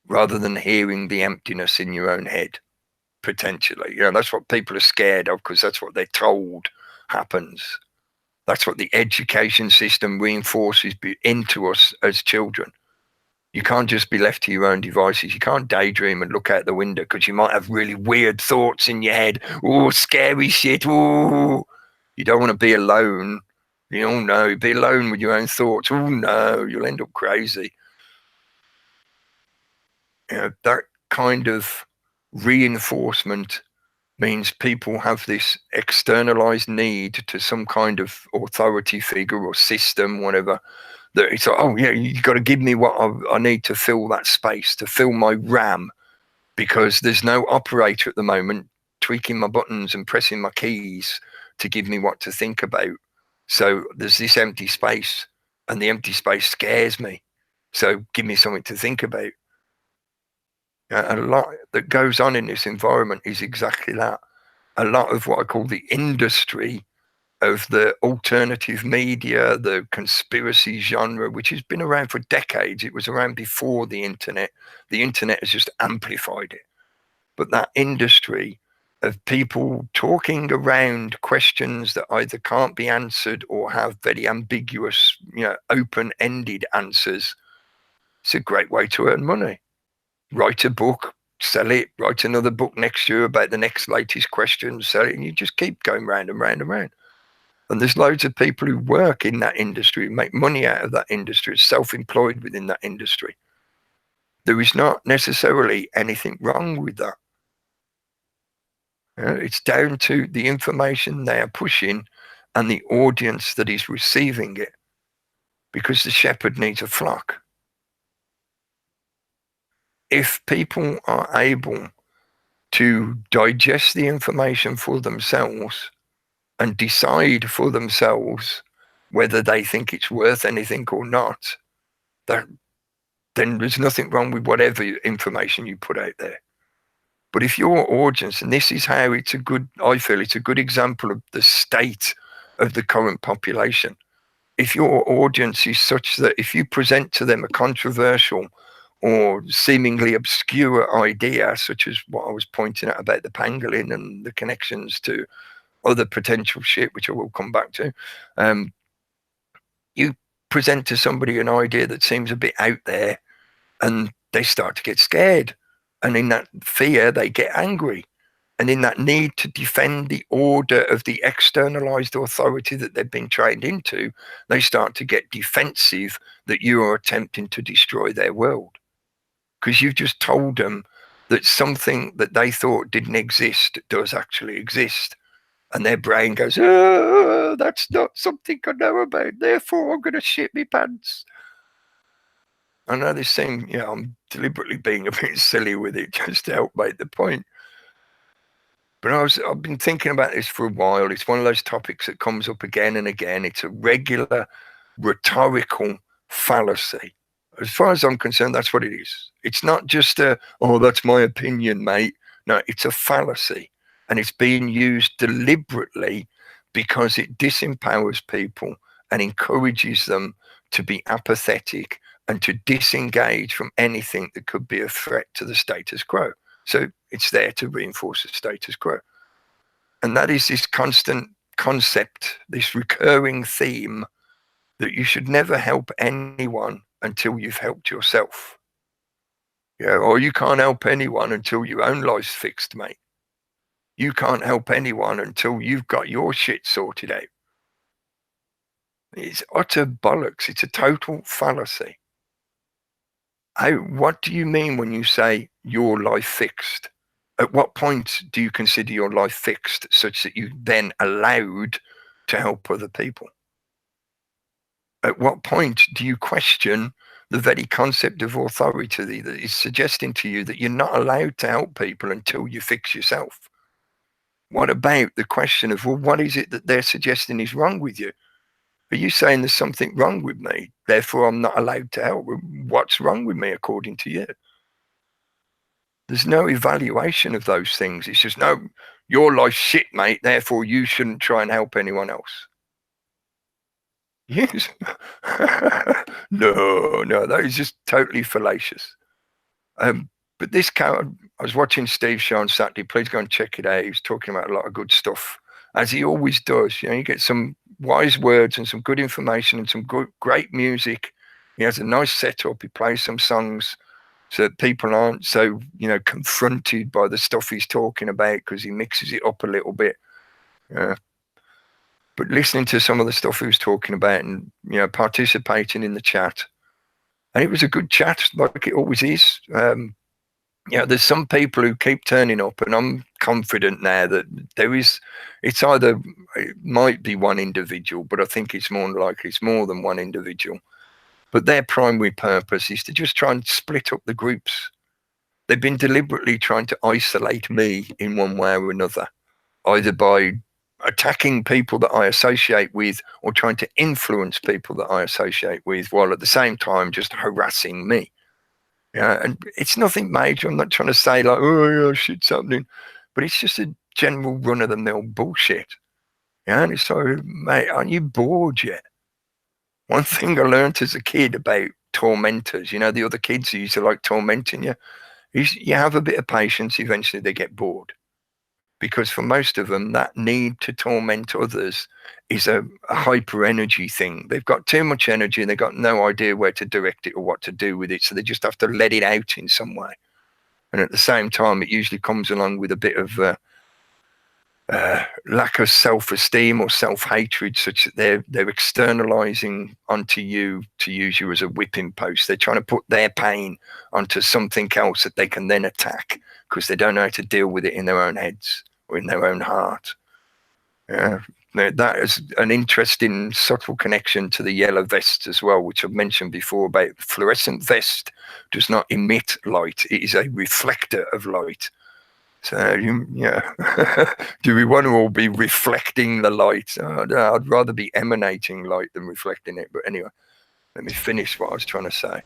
rather than hearing the emptiness in your own head, potentially. You know, that's what people are scared of, because that's what they're told happens. That's what the education system reinforces into us as children. You can't just be left to your own devices. You can't daydream and look out the window, because you might have really weird thoughts in your head. Oh, scary shit. Oh, you don't want to be alone. You don't know, be alone with your own thoughts. Oh no, you'll end up crazy. You know, that kind of reinforcement means people have this externalized need to some kind of authority figure or system, whatever, that it's like, oh yeah, you got to give me what I need to fill that space, to fill my RAM, because there's no operator at the moment tweaking my buttons and pressing my keys to give me what to think about. So there's this empty space, and the empty space scares me. So give me something to think about. A lot that goes on in this environment is exactly that. A lot of what I call the industry of the alternative media, the conspiracy genre, which has been around for decades. It was around before the internet. The internet has just amplified it. But that industry of people talking around questions that either can't be answered or have very ambiguous, open-ended answers, it's a great way to earn money. Write a book, sell it, write another book next year about the next latest question, sell it, and you just keep going round and round and round. And there's loads of people who work in that industry, make money out of that industry, self-employed within that industry. There is not necessarily anything wrong with that. It's down to the information they are pushing and the audience that is receiving it, because the shepherd needs a flock. If people are able to digest the information for themselves and decide for themselves whether they think it's worth anything or not, then there's nothing wrong with whatever information you put out there. But if your audience, and this is how I feel it's a good example of the state of the current population. If your audience is such that if you present to them a controversial or seemingly obscure idea, such as what I was pointing out about the pangolin and the connections to other potential shit, which I will come back to, you present to somebody an idea that seems a bit out there, and they start to get scared. And in that fear, they get angry. And in that need to defend the order of the externalized authority that they've been trained into, they start to get defensive that you are attempting to destroy their world. Because you've just told them that something that they thought didn't exist does actually exist. And their brain goes, oh, that's not something I know about, therefore I'm going to shit my pants. I know this thing, I'm deliberately being a bit silly with it just to help make the point. But I've been thinking about this for a while. It's one of those topics that comes up again and again. It's a regular rhetorical fallacy. As far as I'm concerned, that's what it is. It's not just a, oh, that's my opinion, mate. No, it's a fallacy. And it's being used deliberately because it disempowers people and encourages them to be apathetic and to disengage from anything that could be a threat to the status quo. So it's there to reinforce the status quo. And that is this constant concept, this recurring theme that you should never help anyone until you've helped yourself. Yeah, or you can't help anyone until your own life's fixed, mate. You can't help anyone until you've got your shit sorted out. It's utter bollocks. It's a total fallacy. What do you mean when you say your life fixed? At what point do you consider your life fixed such that you then allowed to help other people? At what point do you question the very concept of authority that is suggesting to you that you're not allowed to help people until you fix yourself? What about the question of, well, what is it that they're suggesting is wrong with you? Are you saying there's something wrong with me, therefore I'm not allowed to help? What's wrong with me according to you? There's no evaluation of those things. It's just, no, your life's shit, mate, therefore you shouldn't try and help anyone else. Yes. No, that is just totally fallacious. But this I was watching Steve's show on Saturday. Please go and check it out. He was talking about a lot of good stuff, as he always does. You know, you get some wise words and some good information and some great music. He has a nice setup. He plays some songs so that people aren't so, you know, confronted by the stuff he's talking about, because he mixes it up a little bit. But listening to some of the stuff he was talking about and, you know, participating in the chat, and it was a good chat, like it always is. You know, there's some people who keep turning up, and I'm confident now that it might be one individual, but I think it's more likely it's more than one individual. But their primary purpose is to just try and split up the groups. They've been deliberately trying to isolate me in one way or another, either by attacking people that I associate with or trying to influence people that I associate with, while at the same time just harassing me. Yeah, and it's nothing major. I'm not trying to say like, oh yeah, shit's happening, but it's just a general run-of-the-mill bullshit. Yeah, and it's so, mate, aren't you bored yet? One thing I learned as a kid about tormentors, you know, the other kids who used to like tormenting you, is you have a bit of patience, eventually they get bored. Because for most of them, that need to torment others is a hyper energy thing. They've got too much energy and they've got no idea where to direct it or what to do with it. So they just have to let it out in some way. And at the same time, it usually comes along with a bit of lack of self-esteem or self-hatred, such that they're externalizing onto you to use you as a whipping post. They're trying to put their pain onto something else that they can then attack, because they don't know how to deal with it in their own heads or in their own heart. Yeah, that is an interesting subtle connection to the yellow vests as well, which I've mentioned before about fluorescent vest does not emit light. It is a reflector of light. So, do we want to all be reflecting the light? Oh, no, I'd rather be emanating light than reflecting it. But anyway, let me finish what I was trying to say.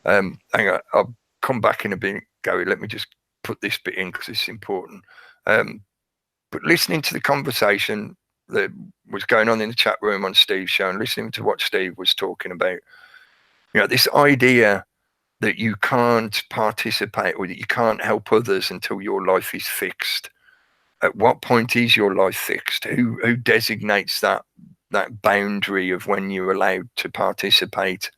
Hang on, I'll come back in a bit, Gary. Let me just put this bit in because it's important. But listening to the conversation that was going on in the chat room on Steve's show and listening to what Steve was talking about, you know, this idea that you can't participate or that you can't help others until your life is fixed. At what point is your life fixed? Who designates that boundary of when you're allowed to participate?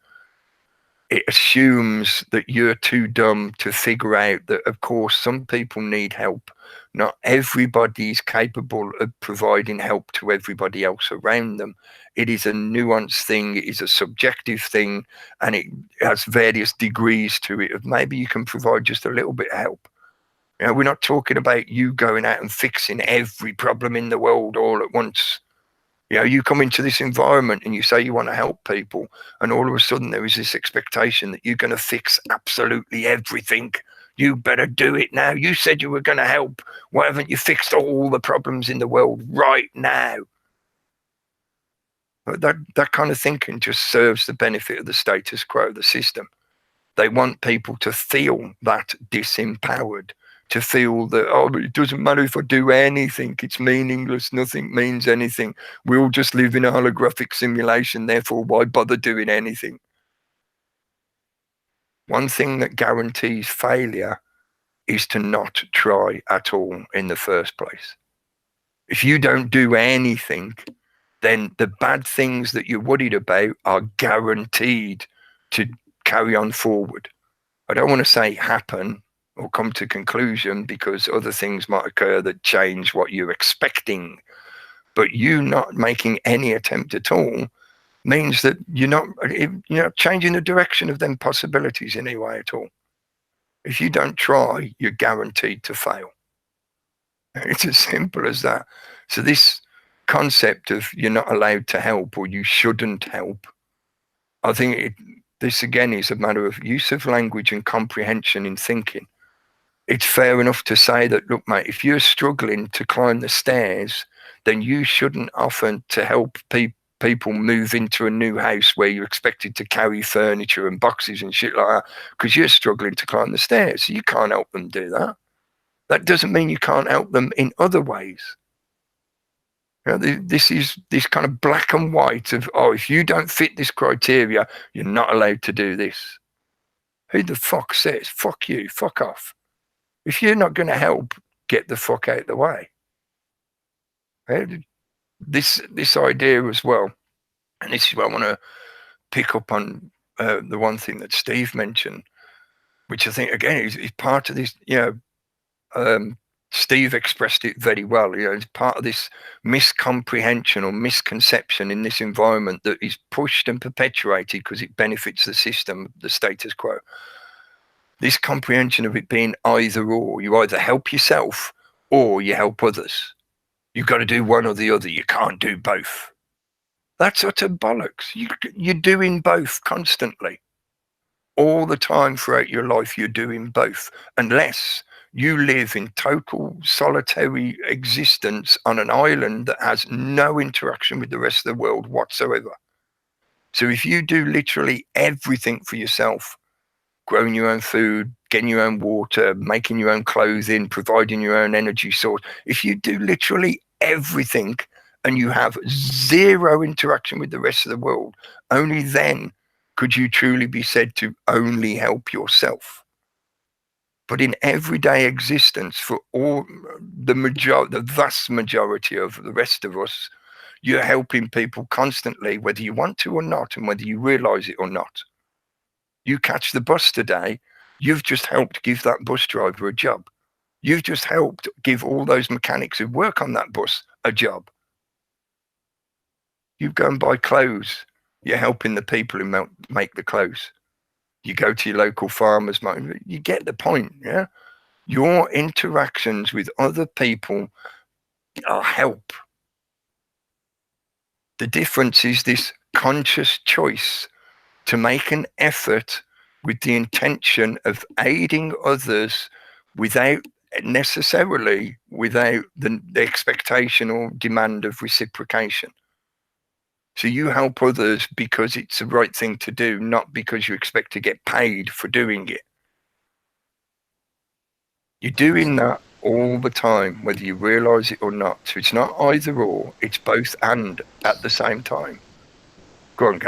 It assumes that you're too dumb to figure out that, of course, some people need help. Not everybody is capable of providing help to everybody else around them. It is a nuanced thing. It is a subjective thing, and it has various degrees to it of maybe you can provide just a little bit of help. You know, we're not talking about you going out and fixing every problem in the world all at once. You know, you come into this environment and you say you want to help people, and all of a sudden there is this expectation that you're going to fix absolutely everything. You better do it now. You said you were going to help. Why haven't you fixed all the problems in the world right now? But that kind of thinking just serves the benefit of the status quo, the system. They want people to feel that disempowered, to feel that, oh, it doesn't matter if I do anything, it's meaningless, nothing means anything. We all just live in a holographic simulation, therefore why bother doing anything? One thing that guarantees failure is to not try at all in the first place. If you don't do anything, then the bad things that you're worried about are guaranteed to carry on forward. I don't want to say happen or come to conclusion, because other things might occur that change what you're expecting. But you not making any attempt at all means that you're not changing the direction of them possibilities in any way at all. If you don't try, you're guaranteed to fail. It's as simple as that. So this concept of you're not allowed to help or you shouldn't help, I think this again is a matter of use of language and comprehension in thinking. It's fair enough to say that, look, mate, if you're struggling to climb the stairs, then you shouldn't offer to help people move into a new house where you're expected to carry furniture and boxes and shit like that, because you're struggling to climb the stairs. So you can't help them do that. That doesn't mean you can't help them in other ways. You know, this is this kind of black and white of, oh, if you don't fit this criteria, you're not allowed to do this. Who the fuck says, fuck you, fuck off? If you're not going to help, get the fuck out of the way. This idea as well, and this is what I want to pick up on, the one thing that Steve mentioned, which I think, again, is part of this, Steve expressed it very well. It's part of this miscomprehension or misconception in this environment that is pushed and perpetuated because it benefits the system, the status quo. This comprehension of it being either or. You either help yourself or you help others. You've got to do one or the other. You can't do both. That's utter bollocks. You're doing both constantly. All the time throughout your life, you're doing both. Unless you live in total solitary existence on an island that has no interaction with the rest of the world whatsoever. So if you do literally everything for yourself, growing your own food, getting your own water, making your own clothing, providing your own energy source, if you do literally everything and you have zero interaction with the rest of the world, only then could you truly be said to only help yourself. But in everyday existence, for all the vast majority of the rest of us, you're helping people constantly, whether you want to or not, and whether you realize it or not. You catch the bus today, you've just helped give that bus driver a job. You've just helped give all those mechanics who work on that bus a job. You go and buy clothes, you're helping the people who make the clothes. You go to your local farmers market, you get the point, yeah? Your interactions with other people are help. The difference is this conscious choice to make an effort with the intention of aiding others without necessarily the expectation or demand of reciprocation. So you help others because it's the right thing to do, not because you expect to get paid for doing it. You're doing that all the time, whether you realize it or not. So it's not either or, it's both and at the same time. Go on.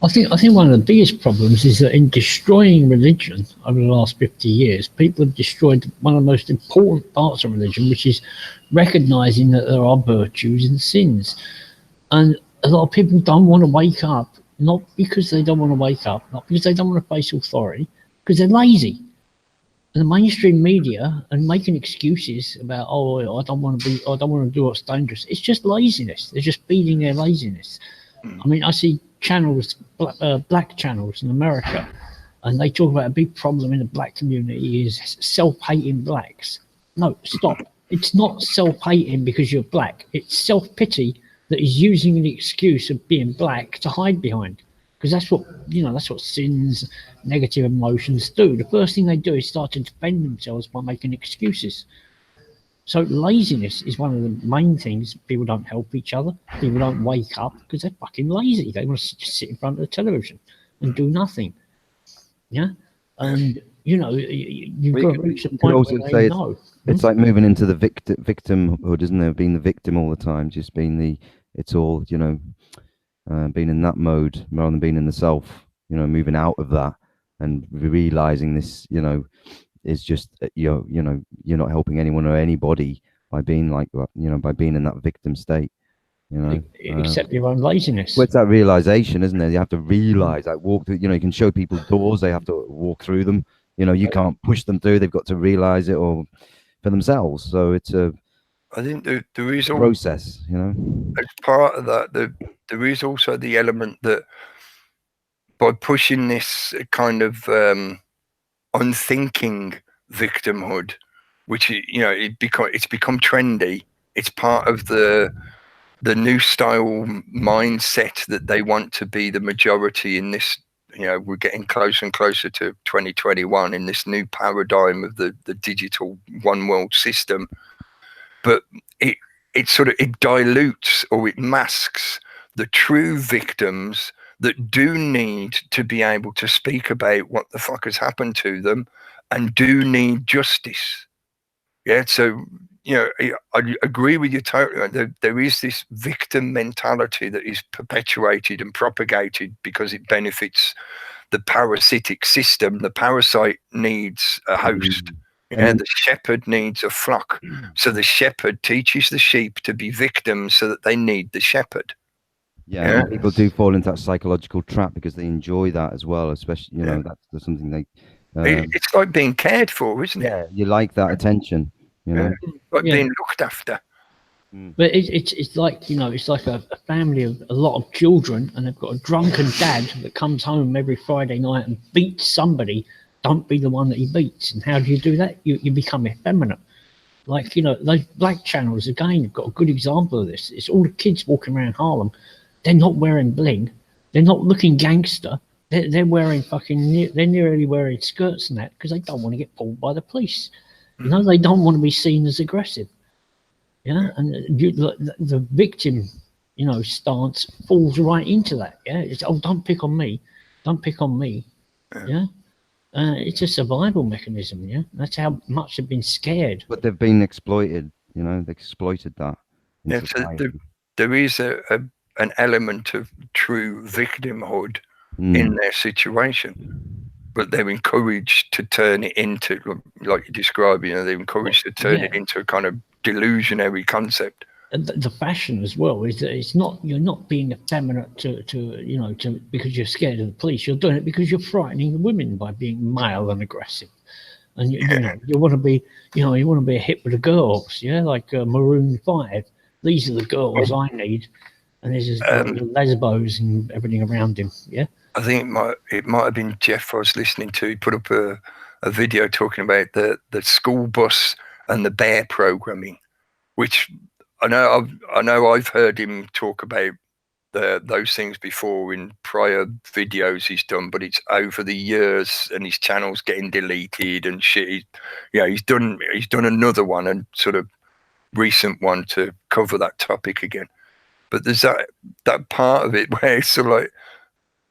I think one of the biggest problems is that in destroying religion over the last 50 years, people have destroyed one of the most important parts of religion, which is recognizing that there are virtues and sins. And a lot of people don't want to wake up, not because they don't want to wake up, not because they don't want to face authority, because they're lazy. And the mainstream media and making excuses about, oh, I don't want to do what's dangerous. It's just laziness. They're just feeding their laziness. I mean, I see channels, black channels in America, and they talk about a big problem in the black community is self-hating blacks. No, stop. It's not self-hating because you're black. It's self-pity that is using the excuse of being black to hide behind, because that's what sins, negative emotions do. The first thing they do is start to defend themselves by making excuses. So laziness is one of the main things. People don't help each other. People don't wake up because they're fucking lazy. They want to just sit in front of the television and do nothing. Yeah. And you know, you've We got to could- reach the we could point also where say they it's- know. It's like moving into the victimhood, isn't it? Being the victim all the time, just being it's all, you know, being in that mode rather than being in the self, you know, moving out of that and realizing this, you know, is just, you're not helping anyone or anybody by being like that, you know, by being in that victim state, you know. Except your own laziness. Well, it's that realization, isn't it? You have to realize, like, walk through, you know, you can show people doors, they have to walk through them. You know, you can't push them through, they've got to realize it or for themselves. So it's a I think there is process, you know. as part of that, there is also the element that by pushing this kind of unthinking victimhood, which you know it's become trendy. It's part of the new style mindset that they want to be the majority in this. You know, we're getting closer and closer to 2021 in this new paradigm of the digital one world system. But it sort of it dilutes or it masks the true victims that do need to be able to speak about what the fuck has happened to them and do need justice. Yeah, so you know, I agree with you totally. There is this victim mentality that is perpetuated and propagated because it benefits the parasitic system. The parasite needs a host. Yeah, the shepherd needs a flock. So the shepherd teaches the sheep to be victims so that they need the shepherd. Yeah, people do fall into that psychological trap because they enjoy that as well, especially, you know, that's something they... it's like being cared for, isn't it? Yeah, you like that attention, you know. Like being looked after. But it's like, you know, it's like a family of a lot of children, and they've got a drunken dad that comes home every Friday night and beats somebody. Don't be the one that he beats. And how do you do that? You become effeminate. Like, you know, those black channels, again, have got a good example of this. It's all the kids walking around Harlem. They're not wearing bling. They're not looking gangster. They're wearing they're nearly wearing skirts and that because they don't want to get pulled by the police. You know, they don't want to be seen as aggressive. Yeah, and the victim, you know, stance falls right into that. Yeah, it's, oh, don't pick on me, don't pick on me. Yeah, it's a survival mechanism. Yeah, that's how much they've been scared. But they've been exploited. You know, they exploited that. Yeah, so there is an element of true victimhood in their situation, but they're encouraged to turn it into, like you describe, you know, they're encouraged to turn it into a kind of delusionary concept. And the fashion as well is that it's not, you're not being effeminate to because you're scared of the police. You're doing it because you're frightening the women by being male and aggressive. And you know, you want to be, you want to be a hit with the girls, yeah, like Maroon 5. These are the girls I need, and there's just lesbos and everything around him, yeah. I think it might have been Jeff I was listening to. He put up a video talking about the school bus and the bear programming, which I know I've heard him talk about those things before in prior videos he's done, but it's over the years and his channel's getting deleted and shit. He's done another one, and sort of recent one, to cover that topic again. But there's that part of it where it's sort of like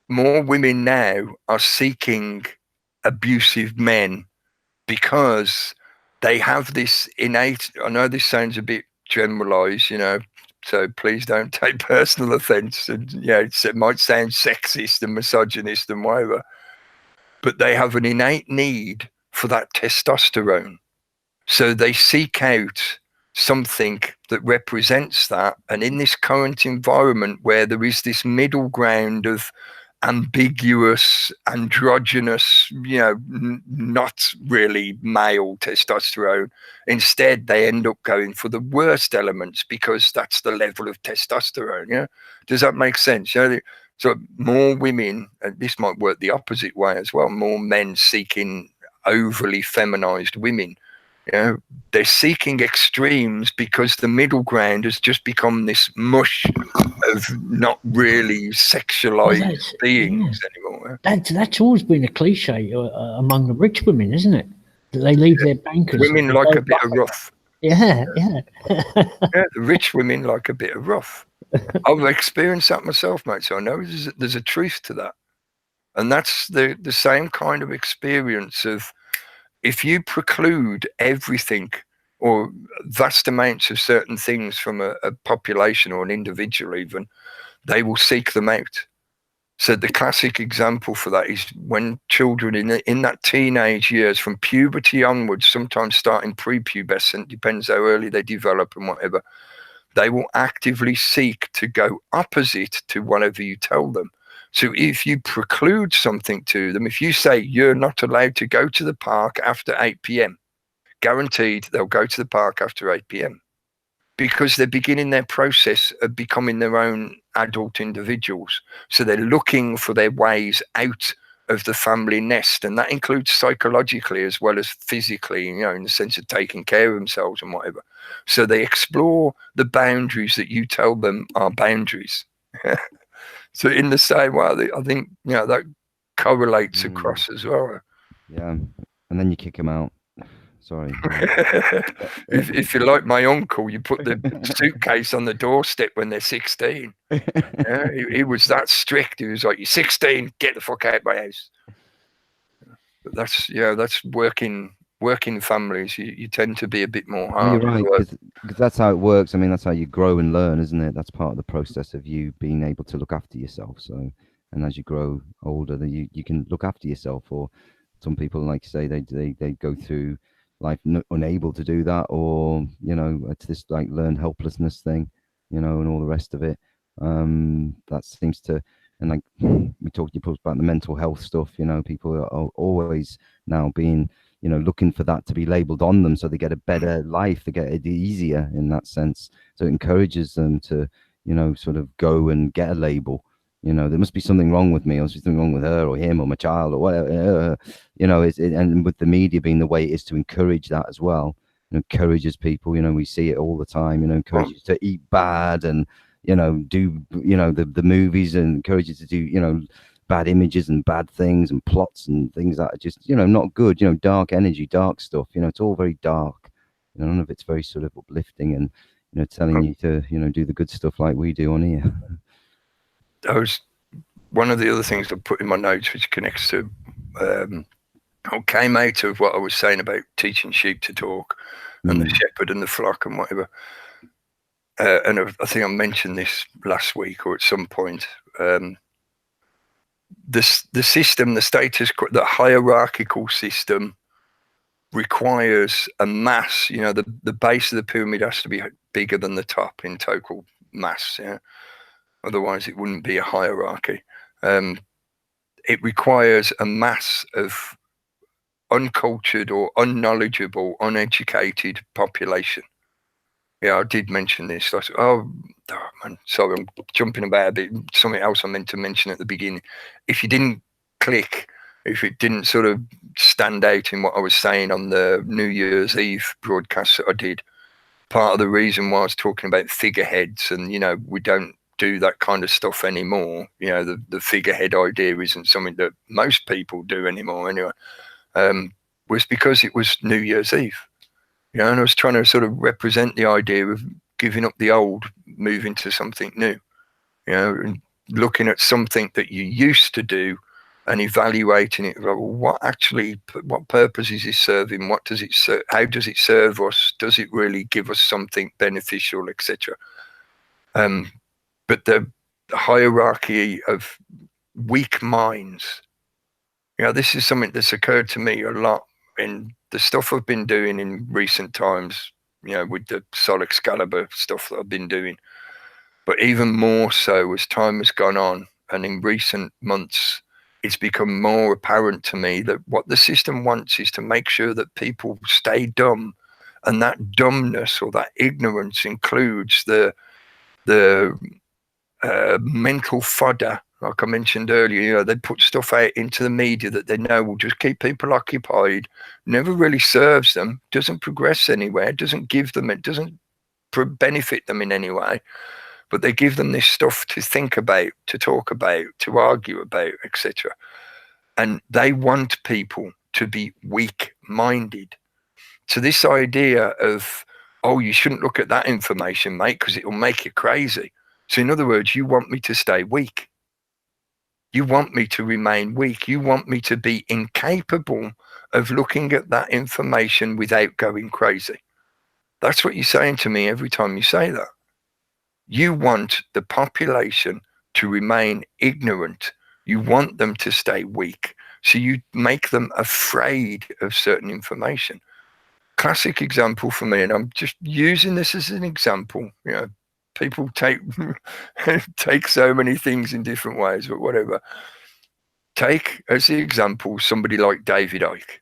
more women now are seeking abusive men because they have this innate, I know this sounds a bit generalized, so please don't take personal offense, and it might sound sexist and misogynist and whatever, but they have an innate need for that testosterone. So they seek out something that represents that. And in this current environment where there is this middle ground of ambiguous, androgynous, not really male testosterone, instead they end up going for the worst elements because that's the level of testosterone. Does that make sense? So more women, and this might work the opposite way as well, more men seeking overly feminized women. They're seeking extremes because the middle ground has just become this mush of not really sexualized beings anymore. That's always been a cliche among the rich women, isn't it? That they leave their bankers. Women like a bit of rough. Yeah. The rich women like a bit of rough. I've experienced that myself, mate. So I know there's a truth to that. And that's the same kind of experience of, if you preclude everything or vast amounts of certain things from a population or an individual even, they will seek them out. So the classic example for that is when children in that teenage years, from puberty onwards, sometimes starting prepubescent, depends how early they develop and whatever, they will actively seek to go opposite to whatever you tell them. So if you preclude something to them, if you say you're not allowed to go to the park after 8 p.m., guaranteed they'll go to the park after 8 p.m. because they're beginning their process of becoming their own adult individuals. So they're looking for their ways out of the family nest, and that includes psychologically as well as physically, you know, in the sense of taking care of themselves and whatever. So they explore the boundaries that you tell them are boundaries. So in the same way, I think, you know, that correlates across as well. Yeah, and then you kick them out. Sorry. If you're like my uncle, you put the suitcase on the doorstep when they're 16. Yeah, he was that strict. He was like, "You're 16, get the fuck out of my house." But that's working families. You tend to be a bit more hard. You're right, because that's how it works. I mean, that's how you grow and learn, isn't it? That's part of the process of you being able to look after yourself. So, and as you grow older, then you can look after yourself. Or some people, like you say, they go through life unable to do that, or you know, it's this like learned helplessness thing, you know, and all the rest of it. That seems to, and like we talked about the mental health stuff, you know, people are always now being, you know, looking for that to be labeled on them so they get a better life, they get it easier in that sense. So it encourages them to, you know, sort of go and get a label. You know, there must be something wrong with me, or something wrong with her or him or my child or whatever. You know, and with the media being the way it is to encourage that as well, it encourages people. You know, we see it all the time. You know, encourages to eat bad and, you know, do, you know, the movies, and encourages to do, you know, bad images and bad things and plots and things that are just, you know, not good. You know, dark energy, dark stuff. You know, it's all very dark. You know, none of it's very sort of uplifting and, you know, telling you to, you know, do the good stuff like we do on here. That was one of the other things I put in my notes, which connects to what came out of what I was saying about teaching sheep to talk and the shepherd and the flock and whatever. And I think I mentioned this last week or at some point. The system, the status quo, the hierarchical system requires a mass. You know, the base of the pyramid has to be bigger than the top in total mass. Yeah. Otherwise, it wouldn't be a hierarchy. It requires a mass of uncultured or unknowledgeable, uneducated population. Yeah, I did mention this. I said, oh man, sorry, I'm jumping about a bit. Something else I meant to mention at the beginning. If you didn't click, if it didn't sort of stand out in what I was saying on the New Year's Eve broadcast that I did, part of the reason why I was talking about figureheads and, you know, we don't do that kind of stuff anymore. You know, the figurehead idea isn't something that most people do anymore anyway, was because it was New Year's Eve. You know, and I was trying to sort of represent the idea of giving up the old, moving to something new, you know, and looking at something that you used to do and evaluating it. Well, what purpose is it serving? What does it serve? How does it serve us? Does it really give us something beneficial, etc.? But the hierarchy of weak minds, you know, this is something that's occurred to me a lot in the stuff I've been doing in recent times, you know, with the Excalibre stuff that I've been doing. But even more so as time has gone on, and in recent months, it's become more apparent to me that what the system wants is to make sure that people stay dumb. And that dumbness or that ignorance includes the mental fodder, like I mentioned earlier. You know, they put stuff out into the media that they know will just keep people occupied, never really serves them, doesn't progress anywhere, doesn't give them, it doesn't benefit them in any way, but they give them this stuff to think about, to talk about, to argue about, etc. And they want people to be weak-minded. So this idea of, oh, you shouldn't look at that information, mate, because it'll make you crazy. So in other words, you want me to stay weak. You want me to remain weak. You want me to be incapable of looking at that information without going crazy. That's what you're saying to me every time you say that. You want the population to remain ignorant. You want them to stay weak. So you make them afraid of certain information. Classic example for me, and I'm just using this as an example. You know, people take take so many things in different ways, but whatever. Take as the example somebody like David Icke.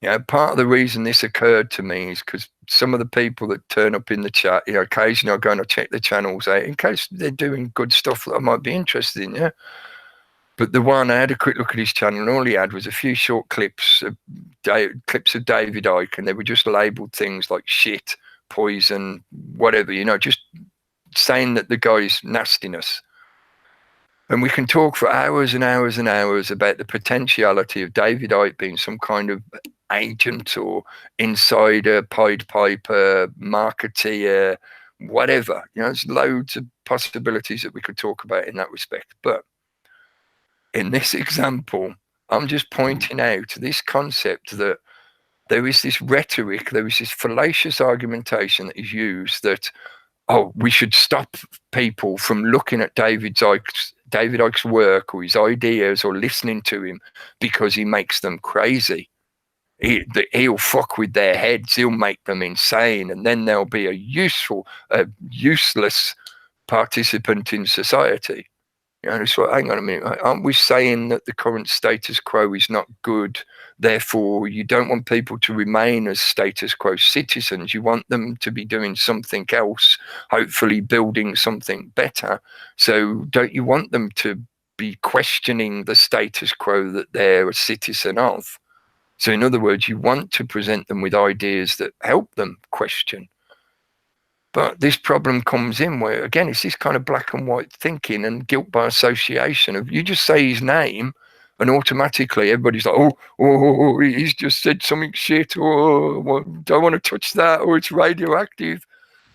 You know, part of the reason this occurred to me is because some of the people that turn up in the chat, you know, occasionally I go and I check the channels out in case they're doing good stuff that I might be interested in, yeah. But the one, I had a quick look at his channel, and all he had was a few short clips of David Icke, and they were just labelled things like shit, poison, whatever, you know, just saying that the guy's nastiness. And we can talk for hours and hours and hours about the potentiality of David Icke being some kind of agent or insider, Pied Piper, marketeer, whatever. You know, there's loads of possibilities that we could talk about in that respect. But in this example, I'm just pointing out this concept that there is this rhetoric, there is this fallacious argumentation that is used that, oh, we should stop people from looking at David Icke's work or his ideas or listening to him because he makes them crazy. He'll fuck with their heads, he'll make them insane, and then they'll be a useless participant in society. You know, it's like, hang on a minute, aren't we saying that the current status quo is not good? Therefore, you don't want people to remain as status quo citizens. You want them to be doing something else, hopefully building something better. So don't you want them to be questioning the status quo that they're a citizen of? So in other words, you want to present them with ideas that help them question. But this problem comes in where, again, it's this kind of black and white thinking and guilt by association of you just say his name and automatically everybody's like, oh, he's just said something shit, or well, don't want to touch that, or it's radioactive.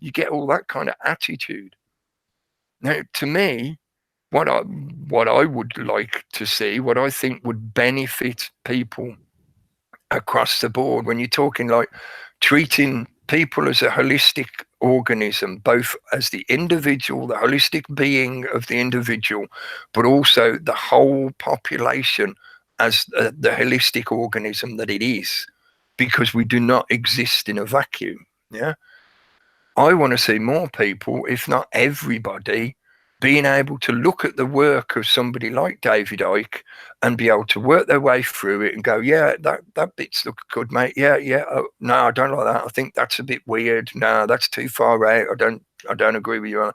You get all that kind of attitude. Now, to me, what I would like to see, what I think would benefit people across the board, when you're talking like treating people as a holistic organism, both as the individual, the holistic being of the individual, but also the whole population as the holistic organism that it is, because we do not exist in a vacuum. Yeah, I want to see more people, if not everybody, being able to look at the work of somebody like David Icke and be able to work their way through it and go, yeah, that bit's look good, mate. Yeah. Oh, no, I don't like that. I think that's a bit weird. No, that's too far out. I don't agree with you.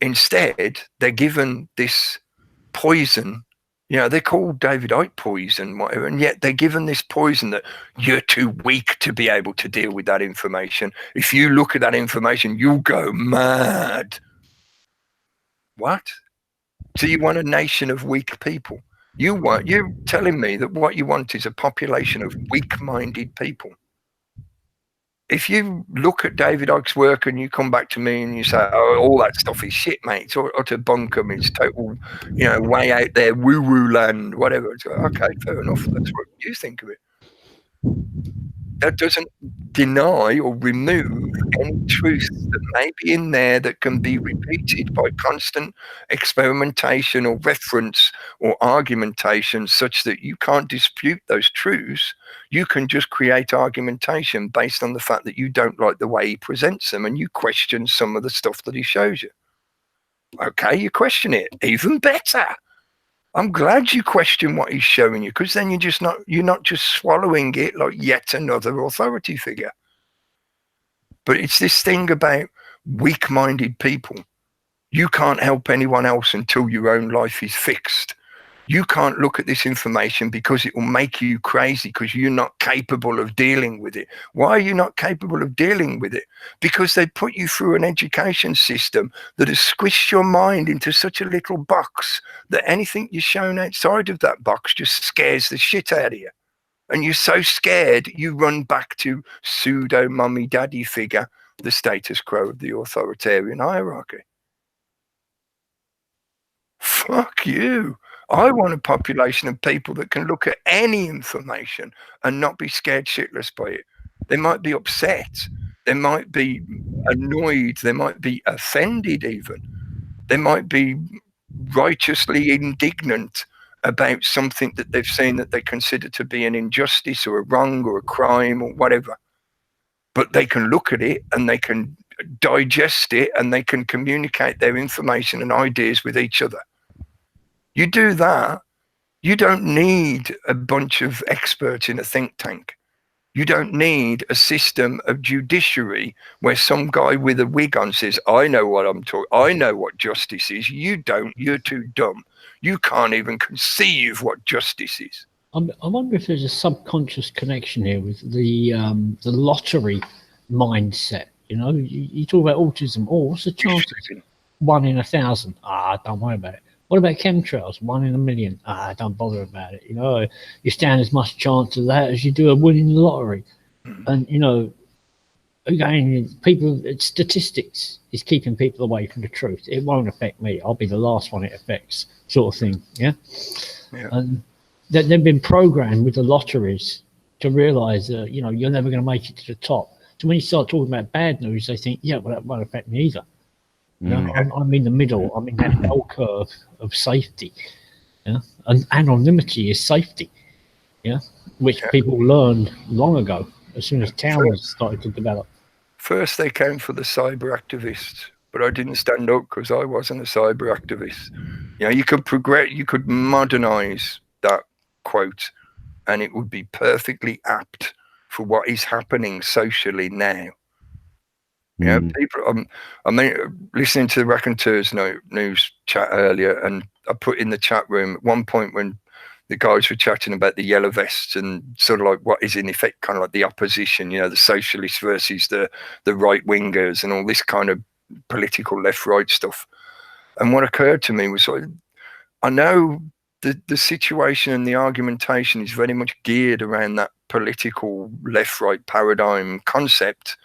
Instead, they're given this poison. You know, they're called David Icke poison, whatever, and yet they're given this poison that you're too weak to be able to deal with that information. If you look at that information, you'll go mad. What? So you want a nation of weak people? You're telling me that what you want is a population of weak-minded people. If you look at David Icke's work and you come back to me and you say, oh, all that stuff is shit, mate, it's utter bunkum, it's total, you know, way out there, woo-woo land, whatever. It's like, okay, fair enough. That's what you think of it. That doesn't deny or remove any truth that may be in there that can be repeated by constant experimentation or reference or argumentation, such that you can't dispute those truths. You can just create argumentation based on the fact that you don't like the way he presents them and you question some of the stuff that he shows you. Okay, you question it. Even better. I'm glad you question what he's showing you, because then you're not just swallowing it like yet another authority figure. But it's this thing about weak-minded people. You can't help anyone else until your own life is fixed. You can't look at this information because it will make you crazy, because you're not capable of dealing with it. Why are you not capable of dealing with it? Because they put you through an education system that has squished your mind into such a little box that anything you're shown outside of that box just scares the shit out of you. And you're so scared, you run back to pseudo mummy daddy figure, the status quo of the authoritarian hierarchy. Fuck you. I want a population of people that can look at any information and not be scared shitless by it. They might be upset. They might be annoyed. They might be offended even. They might be righteously indignant about something that they've seen that they consider to be an injustice or a wrong or a crime or whatever. But they can look at it and they can digest it and they can communicate their information and ideas with each other. You do that, you don't need a bunch of experts in a think tank. You don't need a system of judiciary where some guy with a wig on says, I know what I'm talking, I know what justice is. You don't, you're too dumb. You can't even conceive what justice is. I wonder if there's a subconscious connection here with the lottery mindset. You know, you talk about autism. Oh, what's the chances? 1 in 1,000. Don't worry about it. What about chemtrails? 1 in 1,000,000. Don't bother about it. You know, you stand as much chance of that as you do of winning the lottery. And, you know, again, people, statistics is keeping people away from the truth. It won't affect me. I'll be the last one it affects, sort of thing. Yeah. And they've been programmed with the lotteries to realise that, you know, you're never going to make it to the top. So when you start talking about bad news, they think, yeah, well, that won't affect me either. You know, I'm in the middle. I'm in that bell curve of safety. Yeah, and anonymity is safety. Yeah, which people learned long ago as soon as towns started to develop. First, they came for the cyber activists, but I didn't stand up because I wasn't a cyber activist. You know, you could progress, you could modernize that quote, and it would be perfectly apt for what is happening socially now. You know, people. I mean, listening to the Raconteurs news chat earlier, and I put in the chat room at one point when the guys were chatting about the yellow vests and sort of like what is in effect kind of like the opposition. You know, the socialists versus the right wingers and all this kind of political left-right stuff. And what occurred to me was, I know the situation and the argumentation is very much geared around that political left-right paradigm concept.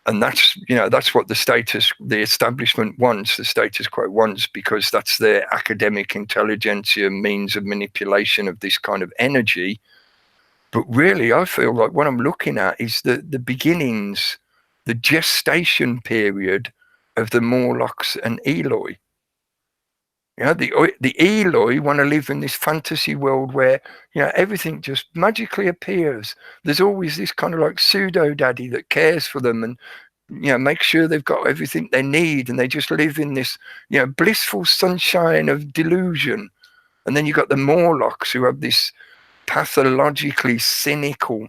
And that's, you know, that's what the establishment wants, the status quo wants, because that's their academic intelligentsia means of manipulation of this kind of energy. But really, I feel like what I'm looking at is the beginnings, the gestation period of the Morlocks and Eloi. You know, the Eloi want to live in this fantasy world where, you know, everything just magically appears. There's always this kind of like pseudo daddy that cares for them and, you know, make sure they've got everything they need, and they just live in this, you know, blissful sunshine of delusion. And then you've got the Morlocks who have this pathologically cynical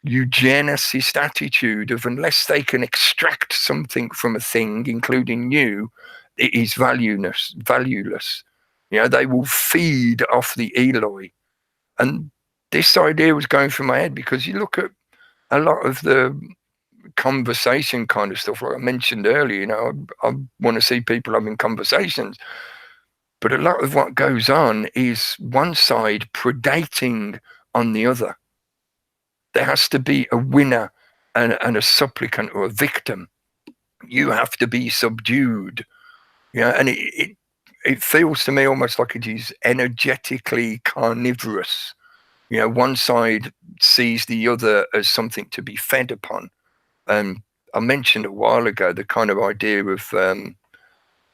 eugenicist attitude of unless they can extract something from a thing, including you, it is valueless. You know, they will feed off the Eloi. And this idea was going through my head because you look at a lot of the conversation kind of stuff, like I mentioned earlier, you know, I want to see people having conversations. But a lot of what goes on is one side predating on the other. There has to be a winner and a supplicant or a victim. You have to be subdued. You know, and it feels to me almost like it is energetically carnivorous. You know, one side sees the other as something to be fed upon. I mentioned a while ago the kind of idea of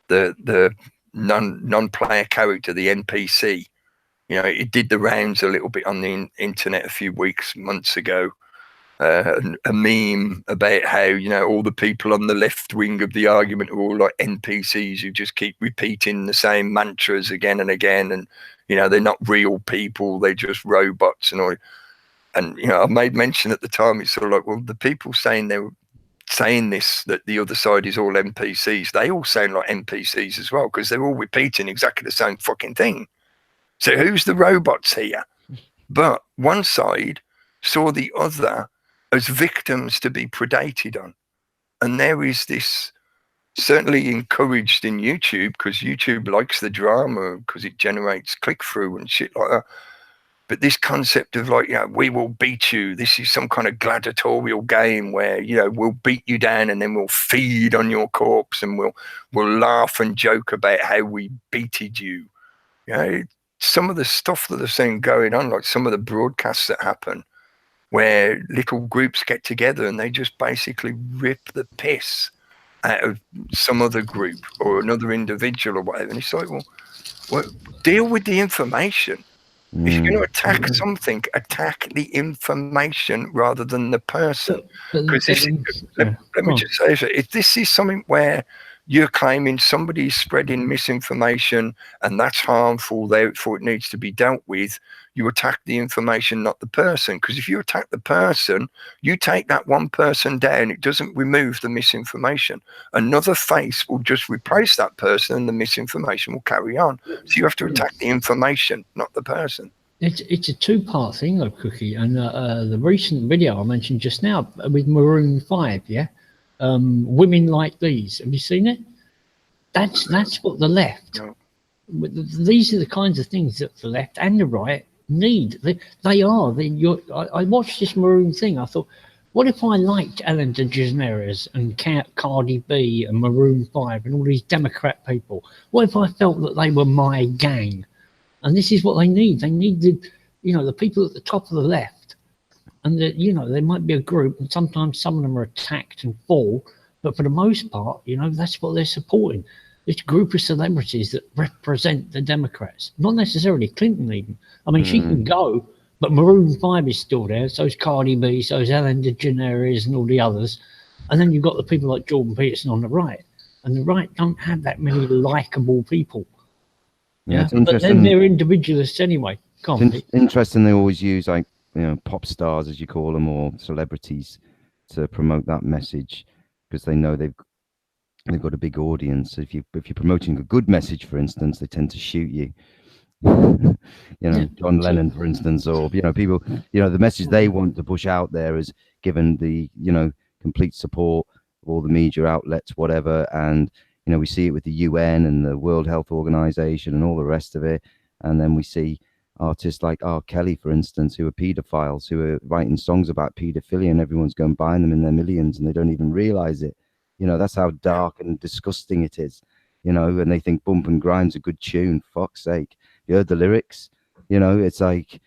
the non-player character, the NPC. You know, it did the rounds a little bit on the internet a few months ago. A meme about how, you know, all the people on the left wing of the argument are all like NPCs who just keep repeating the same mantras again and again, and, you know, they're not real people, they're just robots and all. And, you know, I made mention at the time, it's sort of like, well, the people saying this, that the other side is all NPCs, they all sound like NPCs as well, because they're all repeating exactly the same fucking thing. So who's the robots here? But one side saw the other as victims to be predated on. And there is this, certainly encouraged in YouTube, because YouTube likes the drama, because it generates click-through and shit like that. But this concept of like, you know, we will beat you. This is some kind of gladiatorial game where, you know, we'll beat you down and then we'll feed on your corpse and we'll laugh and joke about how we beated you. You know, some of the stuff that I've seen going on, like some of the broadcasts that happen, where little groups get together and they just basically rip the piss out of some other group or another individual or whatever. And it's like, well deal with the information. If you're going to attack something, attack the information rather than the person. Because let me just say, if this is something where you're claiming somebody's spreading misinformation and that's harmful, therefore it needs to be dealt with, you attack the information, not the person. Because if you attack the person, you take that one person down, it doesn't remove the misinformation. Another face will just replace that person and the misinformation will carry on. So you have to attack the information, not the person. It's a two-part thing, though, Cookie. And the recent video I mentioned just now with Maroon 5, women like these. Have you seen it? That's what the left. No. These are the kinds of things that the left and the right need. I watched this Maroon thing. I thought, what if I liked Ellen DeGeneres and Cardi B and Maroon 5 and all these Democrat people? What if I felt that they were my gang? And this is what they need. They need the people at the top of the left. And there might be a group, and sometimes some of them are attacked and fall, but for the most part, that's what they're supporting. This group of celebrities that represent the Democrats, not necessarily Clinton even. I mean, she can go, but Maroon 5 is still there. So is Cardi B, so is Ellen DeGeneres and all the others. And then you've got the people like Jordan Peterson on the right. And the right don't have that many likable people. Yeah, it's but then they're individualists anyway. It's interesting they always use pop stars, as you call them, or celebrities to promote that message because they know they've got a big audience. If you're promoting a good message, for instance, they tend to shoot you. John Lennon, for instance, or people. The message they want to push out there is given the complete support of all the media outlets, whatever, and we see it with the UN and the World Health Organization and all the rest of it, and then we see artists like R. Kelly, for instance, who are pedophiles, who are writing songs about pedophilia, and everyone's going buying them in their millions, and they don't even realize it. That's how dark and disgusting it is. And they think Bump and Grind's a good tune. Fuck's sake, you heard the lyrics? It's like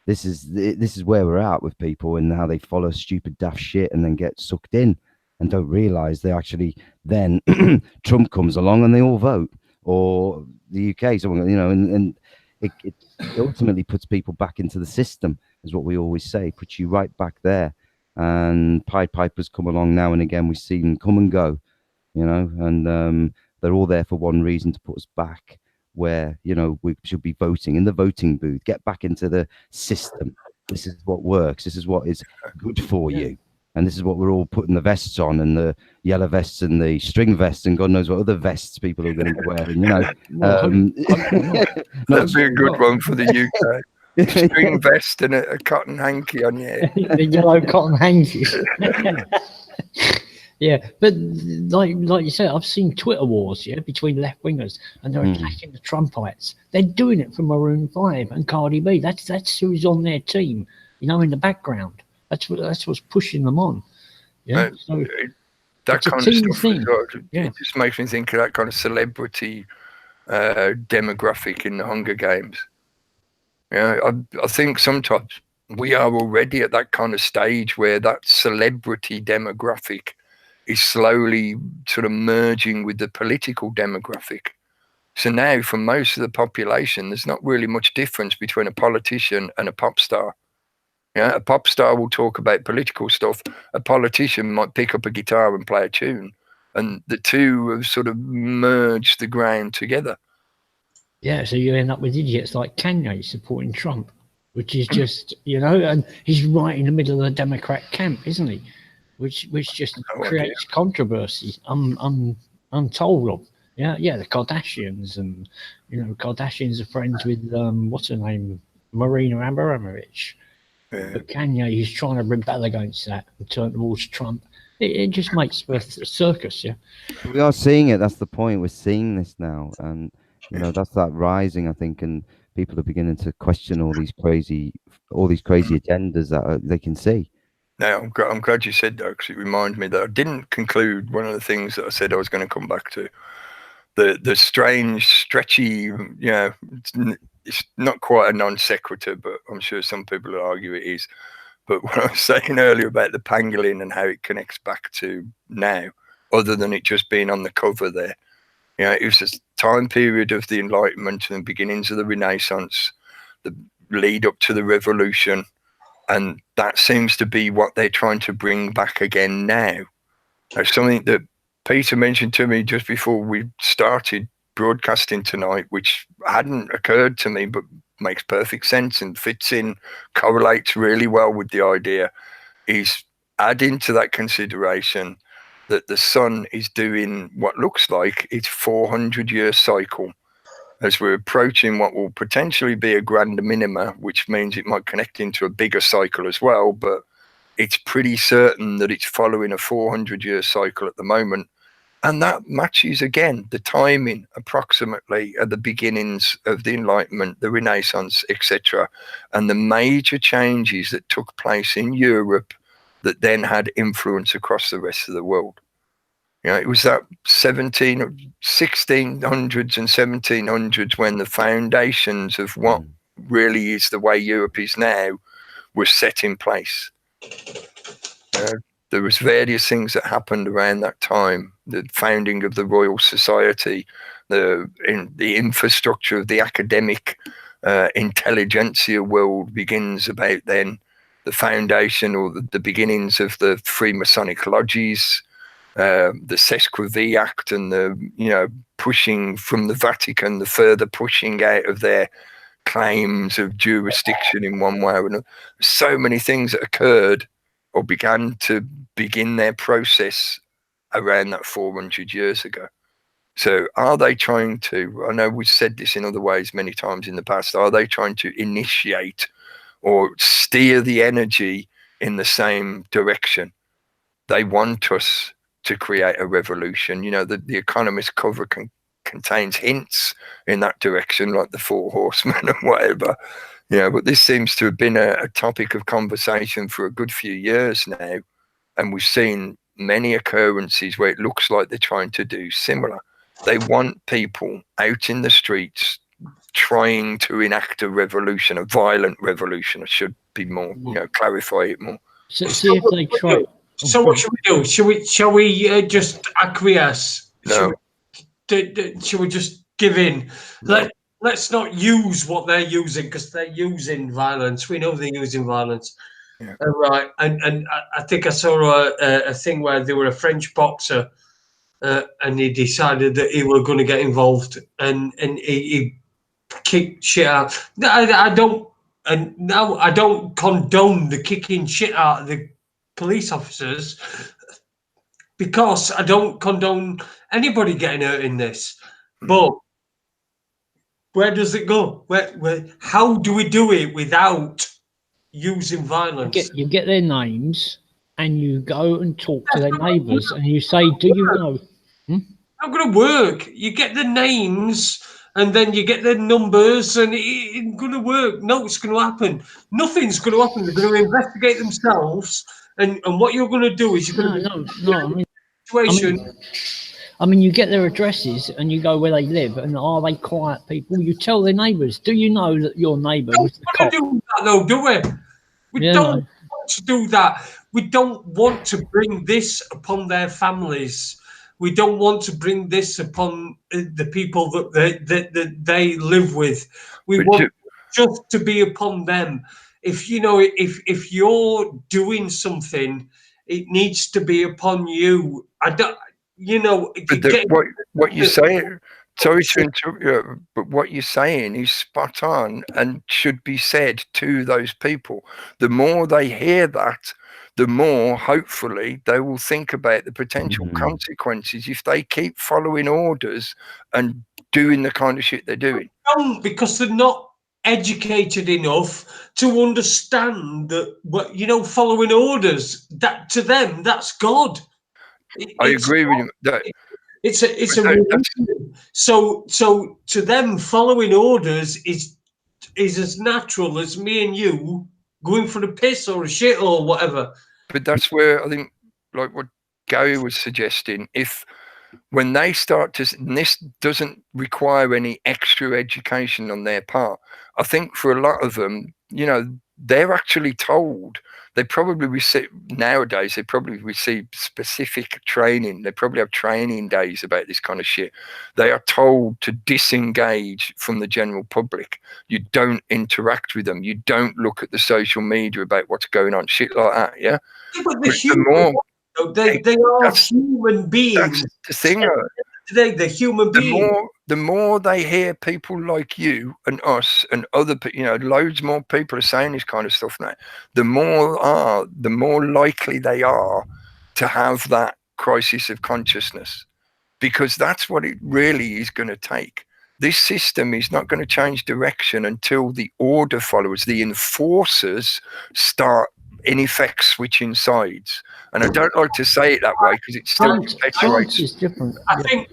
this is where we're at with people and how they follow stupid daft shit and then get sucked in and don't realize they actually then Trump comes along and they all vote, or the UK, someone, and it ultimately puts people back into the system, is what we always say, puts you right back there. And Pied Pipers come along now and again. We see them come and go, and they're all there for one reason, to put us back where, we should be voting in the voting booth. Get back into the system. This is what works. This is what is good for you. And this is what we're all putting the vests on, and the yellow vests and the string vests and God knows what other vests people are going to be wearing, That'd be a good one for the UK. String vest and a cotton hanky on your head. The yellow cotton hanky. Yeah, but like you said, I've seen Twitter wars, between left wingers, and they're attacking the Trumpites. They're doing it for Maroon 5 and Cardi B. That's who's on their team, in the background. That's what's pushing them on. So that kind of stuff. It just makes me think of that kind of celebrity demographic in the Hunger Games. I think sometimes we are already at that kind of stage where that celebrity demographic is slowly sort of merging with the political demographic. So now for most of the population, there's not really much difference between a politician and a pop star. A pop star will talk about political stuff. A politician might pick up a guitar and play a tune. And the two have sort of merged the ground together. Yeah, so you end up with idiots like Kanye supporting Trump, which is just, and he's right in the middle of the Democrat camp, isn't he? Which just creates controversy untold of. Yeah, the Kardashians, and Kardashians are friends with what's her name, Marina Abramovich. Yeah. But Kanye, he's trying to rebel against that and turn towards Trump. It just makes for a circus, We are seeing it. That's the point. We're seeing this now, and that's that rising, I think, and people are beginning to question all these crazy agendas that they can see. Now, I'm glad you said that, because it reminded me that I didn't conclude one of the things that I said I was going to come back to. the strange, stretchy, it's not quite a non sequitur, but I'm sure some people will argue it is. But what I was saying earlier about the pangolin and how it connects back to now, other than it just being on the cover there, it was this time period of the Enlightenment and the beginnings of the Renaissance, the lead up to the Revolution, and that seems to be what they're trying to bring back again now. It's something that Peter mentioned to me just before we started broadcasting tonight, which hadn't occurred to me, but makes perfect sense and fits in, correlates really well with the idea, is adding to that consideration that the sun is doing what looks like its 400-year cycle as we're approaching what will potentially be a grand minima, which means it might connect into a bigger cycle as well, but it's pretty certain that it's following a 400-year cycle at the moment. And that matches, again, the timing approximately at the beginnings of the Enlightenment, the Renaissance, etc., and the major changes that took place in Europe that then had influence across the rest of the world. It was that 1600s and 1700s when the foundations of what really is the way Europe is now were set in place. There was various things that happened around that time. The founding of the Royal Society, the infrastructure of the academic intelligentsia world begins about then. The foundation or the beginnings of the Freemasonic lodges, the Sesquiv Act, and the pushing from the Vatican, the further pushing out of their claims of jurisdiction in one way or another. So many things that occurred or began to begin their process around that 400 years ago. So are they trying to, I know we've said this in other ways many times in the past, are they trying to initiate or steer the energy in the same direction? They want us to create a revolution. The Economist cover contains hints in that direction, like the Four Horsemen and whatever. But this seems to have been a topic of conversation for a good few years now. And we've seen many occurrences where it looks like they're trying to do similar. They want people out in the streets trying to enact a revolution, a violent revolution. I should be more, clarify it more. So see if they try. So what should we do? Shall we just acquiesce? No. Shall we just give in? No. Let's not use what they're using, because they're using violence. We know they're using violence. Yeah. Right. And I think I saw a thing where there were a French boxer and he decided that he was going to get involved and he kicked shit out. I don't condone the kicking shit out of the police officers, because I don't condone anybody getting hurt in this. But where does it go? Where? How do we do it without using violence? You get their names and you go and talk to their neighbours and you say, do you know? Not going to work. You get the names and then you get their numbers and it's going to work. No, it's going to happen. Nothing's going to happen. They're going to investigate themselves. And what you're going to do is you're going to I mean, you get their addresses and you go where they live, and are they quiet people? You tell their neighbours. Do you know that your neighbour was the cop? We don't want to do that, though, do we? We don't want to do that. We don't want to bring this upon their families. We don't want to bring this upon the people that they live with. We want just to be upon them. If you're doing something, it needs to be upon you. What you're saying, sorry to interrupt you, but what you're saying is spot on and should be said to those people. The more they hear that, the more hopefully they will think about the potential consequences if they keep following orders and doing the kind of shit they're doing. Because they're not educated enough to understand that following orders, that to them that's God. I agree with you. It's a religion. So to them, following orders is as natural as me and you going for a piss or a shit or whatever. But that's where I think, like what Gary was suggesting, if when they start to, and this doesn't require any extra education on their part. I think for a lot of them, you know, they're actually told, they probably receive, nowadays, they probably receive specific training. They probably have training days about this kind of shit. They are told to disengage from the general public. You don't interact with them. You don't look at the social media about what's going on, shit like that, yeah? But they are human beings. That's the thing. They're human beings. The more they hear people like you and us and other people, you know, loads more people are saying this kind of stuff now, the more likely they are to have that crisis of consciousness, because that's what it really is going to take. This system is not going to change direction until the order followers, the enforcers, start in effect switching sides. And I don't like to say it that way because it still France is different. I think.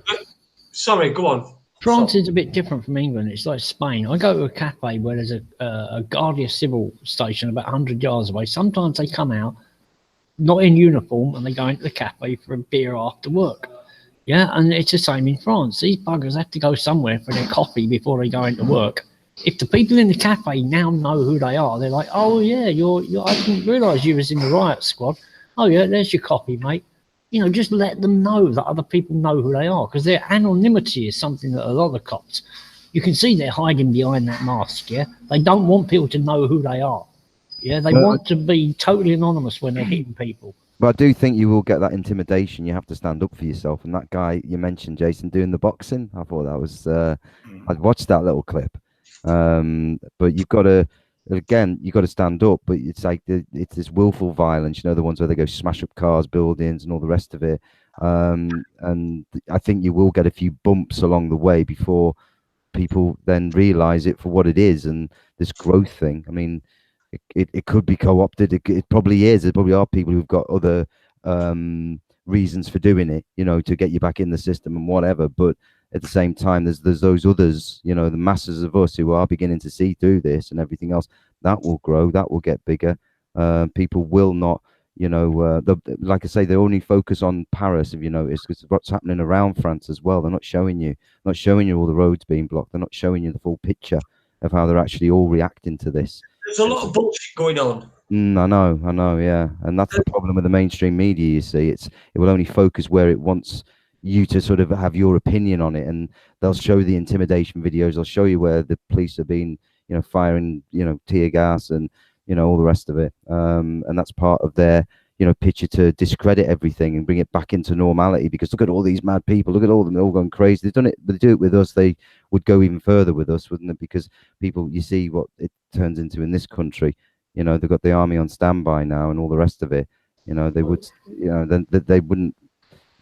Sorry, go on. France is a bit different from England. It's like Spain. I go to a cafe where there's a Guardia Civil station about 100 yards away. Sometimes they come out, not in uniform, and they go into the cafe for a beer after work. Yeah, and it's the same in France. These buggers have to go somewhere for their coffee before they go into work. If the people in the cafe now know who they are, they're like, oh, yeah, I didn't realise you was in the riot squad. Oh, yeah, there's your coffee, mate. You know, just let them know that other people know who they are, because their anonymity is something that a lot of cops, you can see they're hiding behind that mask, yeah? They don't want people to know who they are. Yeah, they want to be totally anonymous when they're hitting people. But I do think you will get that intimidation. You have to stand up for yourself. And that guy you mentioned, Jason, doing the boxing, I thought that was, I'd watched that little clip. But you've got to, again, you've got to stand up. But it's like it's this willful violence, you know, the ones where they go smash up cars, buildings, and all the rest of it. And I think you will get a few bumps along the way before people then realize it for what it is. And this growth thing, I mean, it could be co-opted. It probably is. There probably are people who've got other reasons for doing it, you know, to get you back in the system and whatever. But at the same time, there's those others, you know, the masses of us who are beginning to see through this and everything else. That will grow. That will get bigger. People will not, you know, like I say, they only focus on Paris, if you notice, because what's happening around France as well. They're not showing you all the roads being blocked. They're not showing you the full picture of how they're actually all reacting to this. There's a lot of bullshit going on. I know, yeah. And that's the problem with the mainstream media, you see. It will only focus where it wants you to sort of have your opinion on it, and they'll show the intimidation videos. They'll show you where the police have been, you know, firing, you know, tear gas and, you know, all the rest of it. And that's part of their, you know, picture to discredit everything and bring it back into normality, because look at all these mad people, look at all of them, they're all going crazy. They've done it, they do it with us, they would go even further with us, wouldn't it? Because people, you see what it turns into in this country. You know, they've got the army on standby now and all the rest of it. You know, they would, you know, then they wouldn't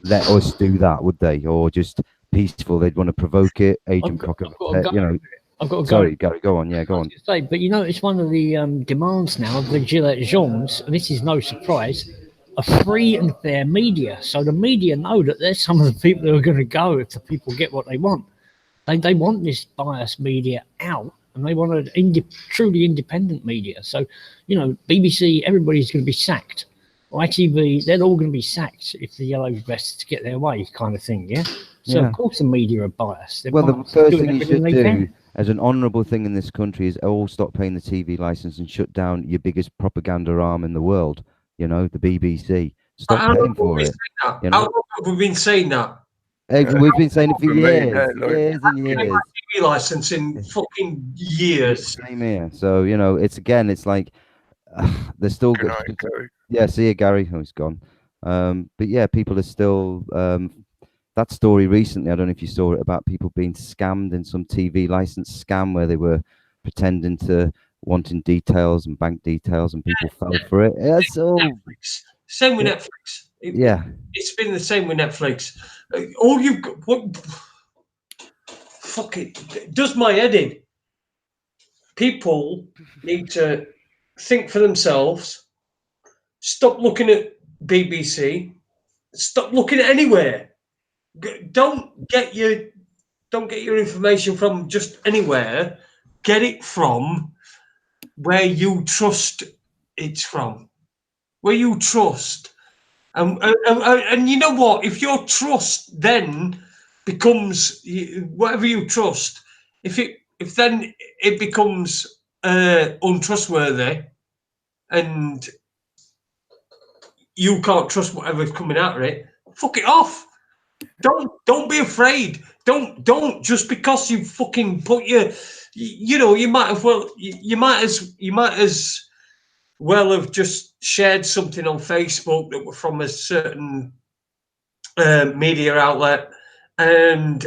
let us do that, would they? Or just peaceful, they'd want to provoke it. Agent Cocker, you know. I've got to go. Sorry, Gary, go on. Yeah, go on. Say, but you know, it's one of the demands now of the Gilets Jaunes, and this is no surprise, a free and fair media. So the media know that there's some of the people who are going to go if the people get what they want. They want this biased media out, and they want a truly independent media. So, you know, BBC, everybody's going to be sacked. ITV, they're all going to be sacked if the yellow vests get their way, kind of thing, yeah? So, Yeah. Of course, the media are biased. They're Well, the biased. first They're thing doing you should everything they do can. as an honourable thing in this country is all stop paying the TV licence and shut down your biggest propaganda arm in the world, you know, the BBC. Stop How long paying have for we it. said that? You know? How long have we been saying that? We've been saying it for For me, years, yeah, like- years and years. TV license in fucking years. Same here. So, you know, it's like they're still Good good. night, Gary. Yeah, see you, Gary. Oh, he's gone. But yeah, people are still that story recently, I don't know if you saw it, about people being scammed in some TV license scam where they were pretending to wanting details and bank details, and people fell for it. Yeah, so Netflix. Same with Netflix. yeah. It's been the same with Netflix. All you've got, what? Fuck it. Does my head in. People need to think for themselves. Stop looking at BBC. Stop looking at anywhere. Don't get your information from just anywhere. Get it from where you trust it's from. Where you trust. And you know what? If your trust then becomes whatever you trust, if then it becomes untrustworthy, and you can't trust whatever's coming out of it, fuck it off. Don't be afraid. Don't just because you fucking put you know, you might as well have just shared something on Facebook that were from a certain media outlet, and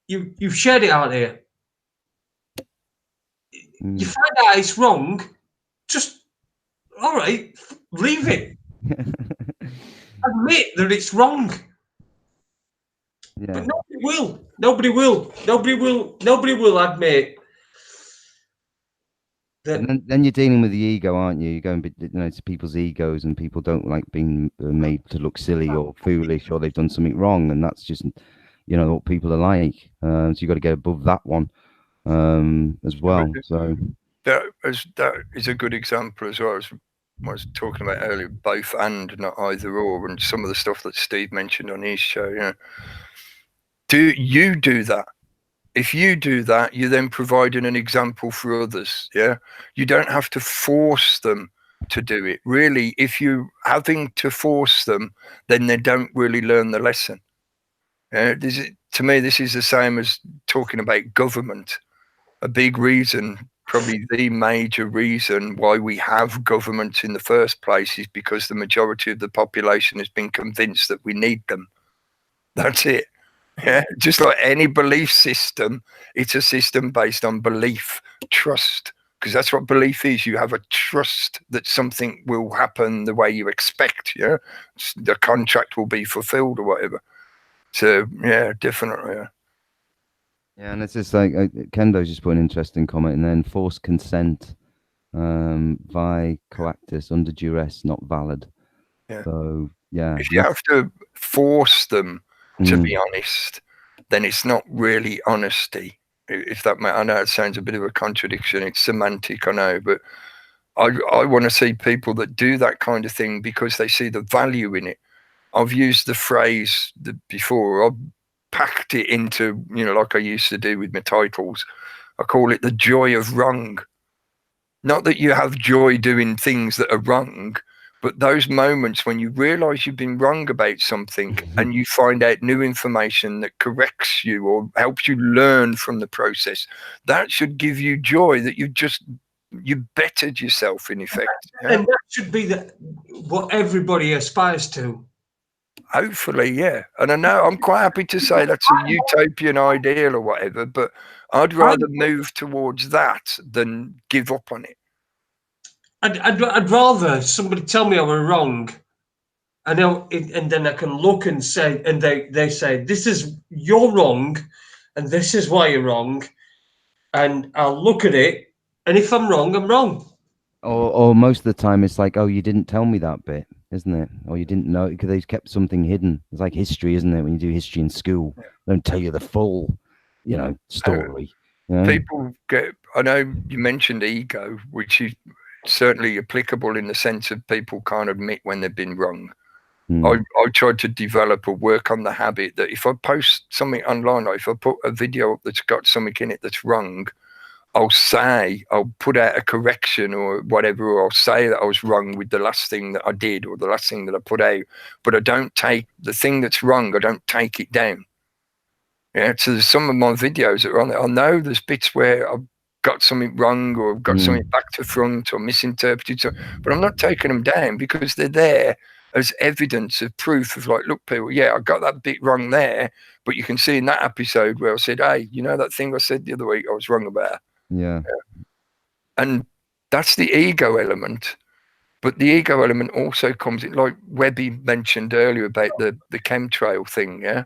you've shared it out here. You find out it's wrong, just all right, leave it. Admit that it's wrong. Yeah. But nobody will. Nobody will. Nobody will. Nobody will admit that. And then you're dealing with the ego, aren't you? You're going, to people's egos, and people don't like being made to look silly or foolish, or they've done something wrong, and that's just, what people are like. So you got to get above that one as well. So that is a good example as well as I was talking about earlier. Both and, not either or, and some of the stuff that Steve mentioned on his show. Do you do that? If you do that, you're then providing an example for others. Yeah, you don't have to force them to do it. Really, if you're having to force them, then they don't really learn the lesson. To me, this is the same as talking about government. A big reason, probably the major reason why we have government in the first place, is because the majority of the population has been convinced that we need them. That's it. Yeah, just like any belief system, it's a system based on belief, trust, because that's what belief is. You have a trust that something will happen the way you expect. Yeah, the contract will be fulfilled or whatever. So yeah, definitely. Yeah, and it's just like Kendo's just put an interesting comment, and then forced consent by coactus under duress not valid. Yeah. So yeah, if you have to force them to be honest, then it's not really honesty. If that I know it sounds a bit of a contradiction. It's semantic, I know, but I want to see people that do that kind of thing because they see the value in it. I've used the phrase before. I've packed it into, like I used to do with my titles. I call it the joy of wrong. Not that you have joy doing things that are wrong, but those moments when you realize you've been wrong about something and you find out new information that corrects you or helps you learn from the process, that should give you joy that you bettered yourself, in effect. Yeah? And that should be what everybody aspires to. Hopefully, yeah. And I know I'm quite happy to say that's a utopian ideal or whatever, but I'd rather move towards that than give up on it. I'd rather somebody tell me I was wrong, and then I can look and say, and they say, this is, you're wrong, and this is why you're wrong, and I'll look at it, and if I'm wrong, I'm wrong. Or most of the time it's like, oh, you didn't tell me that bit, isn't it? Or you didn't know, because they've kept something hidden. It's like history, isn't it? When you do history in school, they don't tell you the full, story. People get, I know you mentioned ego, which is certainly applicable in the sense of people can't admit when they've been wrong. I tried to develop or work on the habit that if I post something online, or if I put a video up that's got something in it that's wrong, I'll put out a correction or whatever, or I'll say that I was wrong with the last thing that I did or the last thing that I put out, but I don't take the thing that's wrong, I don't take it down. Yeah, so there's some of my videos that are on there. I know there's bits where I've got something wrong or I've got something back to front or misinterpreted, but I'm not taking them down because they're there as evidence of proof of like, look, people, yeah, I got that bit wrong there, but you can see in that episode where I said, hey, that thing I said the other week, I was wrong about. Yeah. And that's the ego element. But the ego element also comes in, like Webby mentioned earlier about the chemtrail thing, yeah?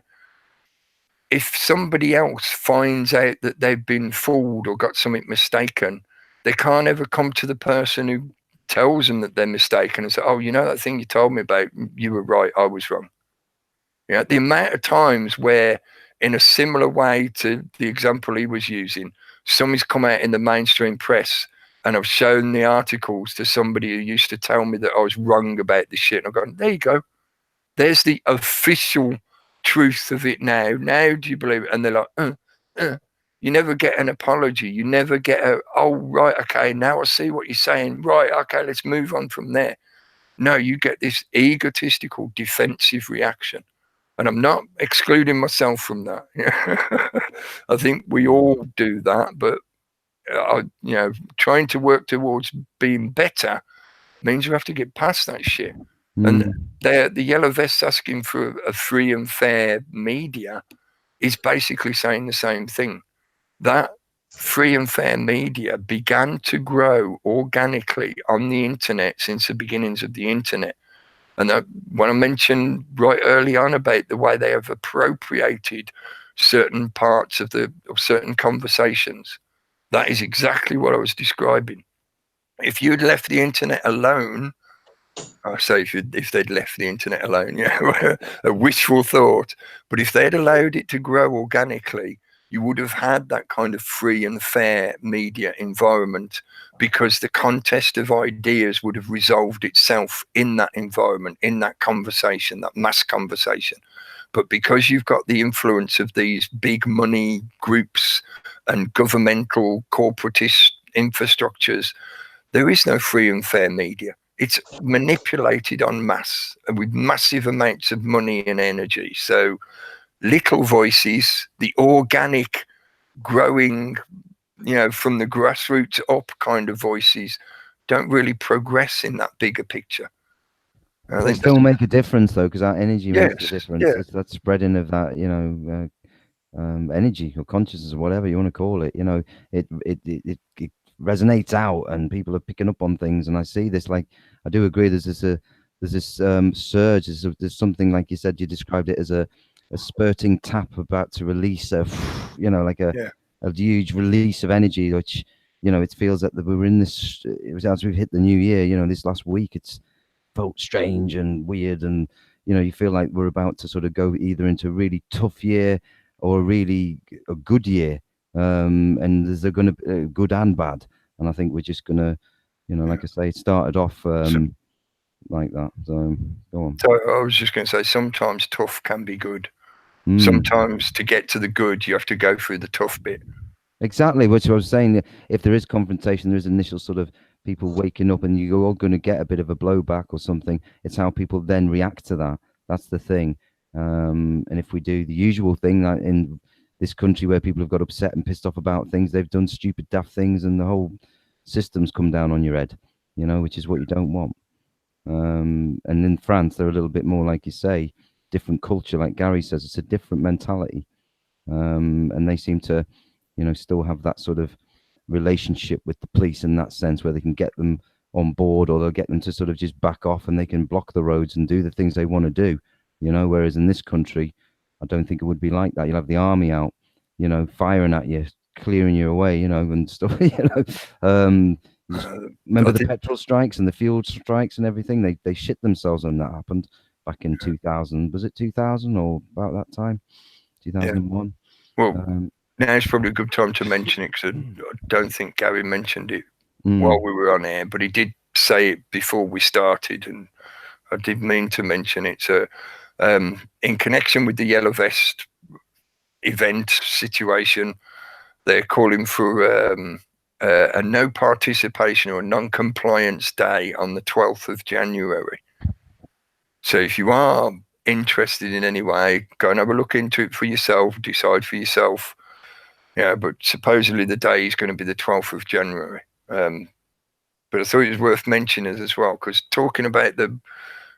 If somebody else finds out that they've been fooled or got something mistaken, they can't ever come to the person who tells them that they're mistaken and say, oh, that thing you told me about, you were right, I was wrong. Yeah, the amount of times where, in a similar way to the example he was using, somebody's come out in the mainstream press and I've shown the articles to somebody who used to tell me that I was wrong about this shit. And I've gone, there you go. There's the official truth of it now. Now do you believe it? And they're like, you never get an apology. You never get a, oh, right, okay, now I see what you're saying. Right, okay, let's move on from there. No, you get this egotistical defensive reaction. And I'm not excluding myself from that. I think we all do that, but trying to work towards being better means we have to get past that shit. And the yellow vests asking for a free and fair media is basically saying the same thing. That free and fair media began to grow organically on the internet since the beginnings of the internet. And when I mentioned right early on about the way they have appropriated certain parts of certain conversations, that is exactly what I was describing. If you'd left the internet alone, I say if they'd left the internet alone, a wishful thought. But if they'd allowed it to grow organically, you would have had that kind of free and fair media environment, because the contest of ideas would have resolved itself in that environment, in that conversation, that mass conversation. But because you've got the influence of these big money groups and governmental corporatist infrastructures, there is no free and fair media. It's manipulated en masse and with massive amounts of money and energy. So little voices, the organic growing, from the grassroots up kind of voices, don't really progress in that bigger picture. They still make a difference though, because that energy makes a difference. Yeah. It's that spreading of that, energy or consciousnness or whatever you want to call it. It resonates out, and people are picking up on things. And I see this. Like, I do agree. There's this surge. There's something, like you said. You described it as a spurting tap about to release a huge release of energy, which it feels that we're in this. It was as we've hit the new year. This last week, it's felt strange and weird, and you feel like we're about to sort of go either into a really tough year or a good year, and there's going to be good and bad. And I think we're just gonna, like I say, it started off like that. So go on. So I was just going to say, sometimes tough can be good. Sometimes to get to the good, you have to go through the tough bit. Exactly, which I was saying. If there is confrontation, there is initial sort of people waking up, and you're all going to get a bit of a blowback or something. It's how people then react to that. That's the thing. And if we do the usual thing, like in this country where people have got upset and pissed off about things, they've done stupid, daft things, and the whole system's come down on your head, which is what you don't want. And in France, they're a little bit more, like you say, different culture. Like Gary says, it's a different mentality. And they seem to, still have that sort of relationship with the police in that sense, where they can get them on board, or they'll get them to sort of just back off, and they can block the roads and do the things they want to do, whereas in this country, I don't think it would be like that. You'll have the army out, firing at you, clearing you away, and stuff, remember the petrol strikes and the fuel strikes and everything? They shit themselves when that happened back in 2000. Was it 2000 or about that time? 2001? Yeah. Well, now's probably a good time to mention it, because I don't think Gary mentioned it while we were on air, but he did say it before we started, and I did mean to mention it. So in connection with the Yellow Vest event situation, they're calling for a no participation or non-compliance day on the 12th of January. So if you are interested in any way, go and have a look into it for yourself, decide for yourself. But supposedly the day is going to be the 12th of January. But I thought it was worth mentioning as well, because talking about the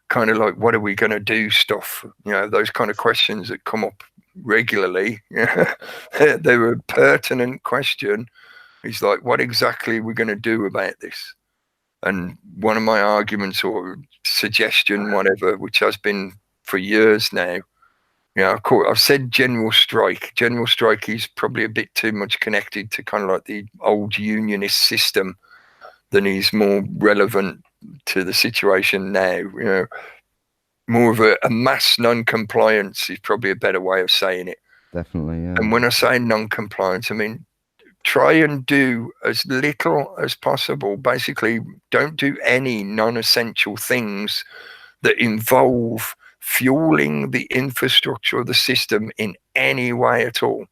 kind of like, what are we going to do stuff, those kind of questions that come up regularly, they were a pertinent question. It's like, what exactly are we going to do about this? And one of my arguments or suggestion, whatever, which has been for years now, I've said general strike. General strike is probably a bit too much connected to kind of like the old unionist system than is more relevant to the situation now. More of a mass non-compliance is probably a better way of saying it. Definitely, yeah. And when I say non-compliance, I mean try and do as little as possible. Basically, don't do any non-essential things that involve fueling the infrastructure of the system in any way at all.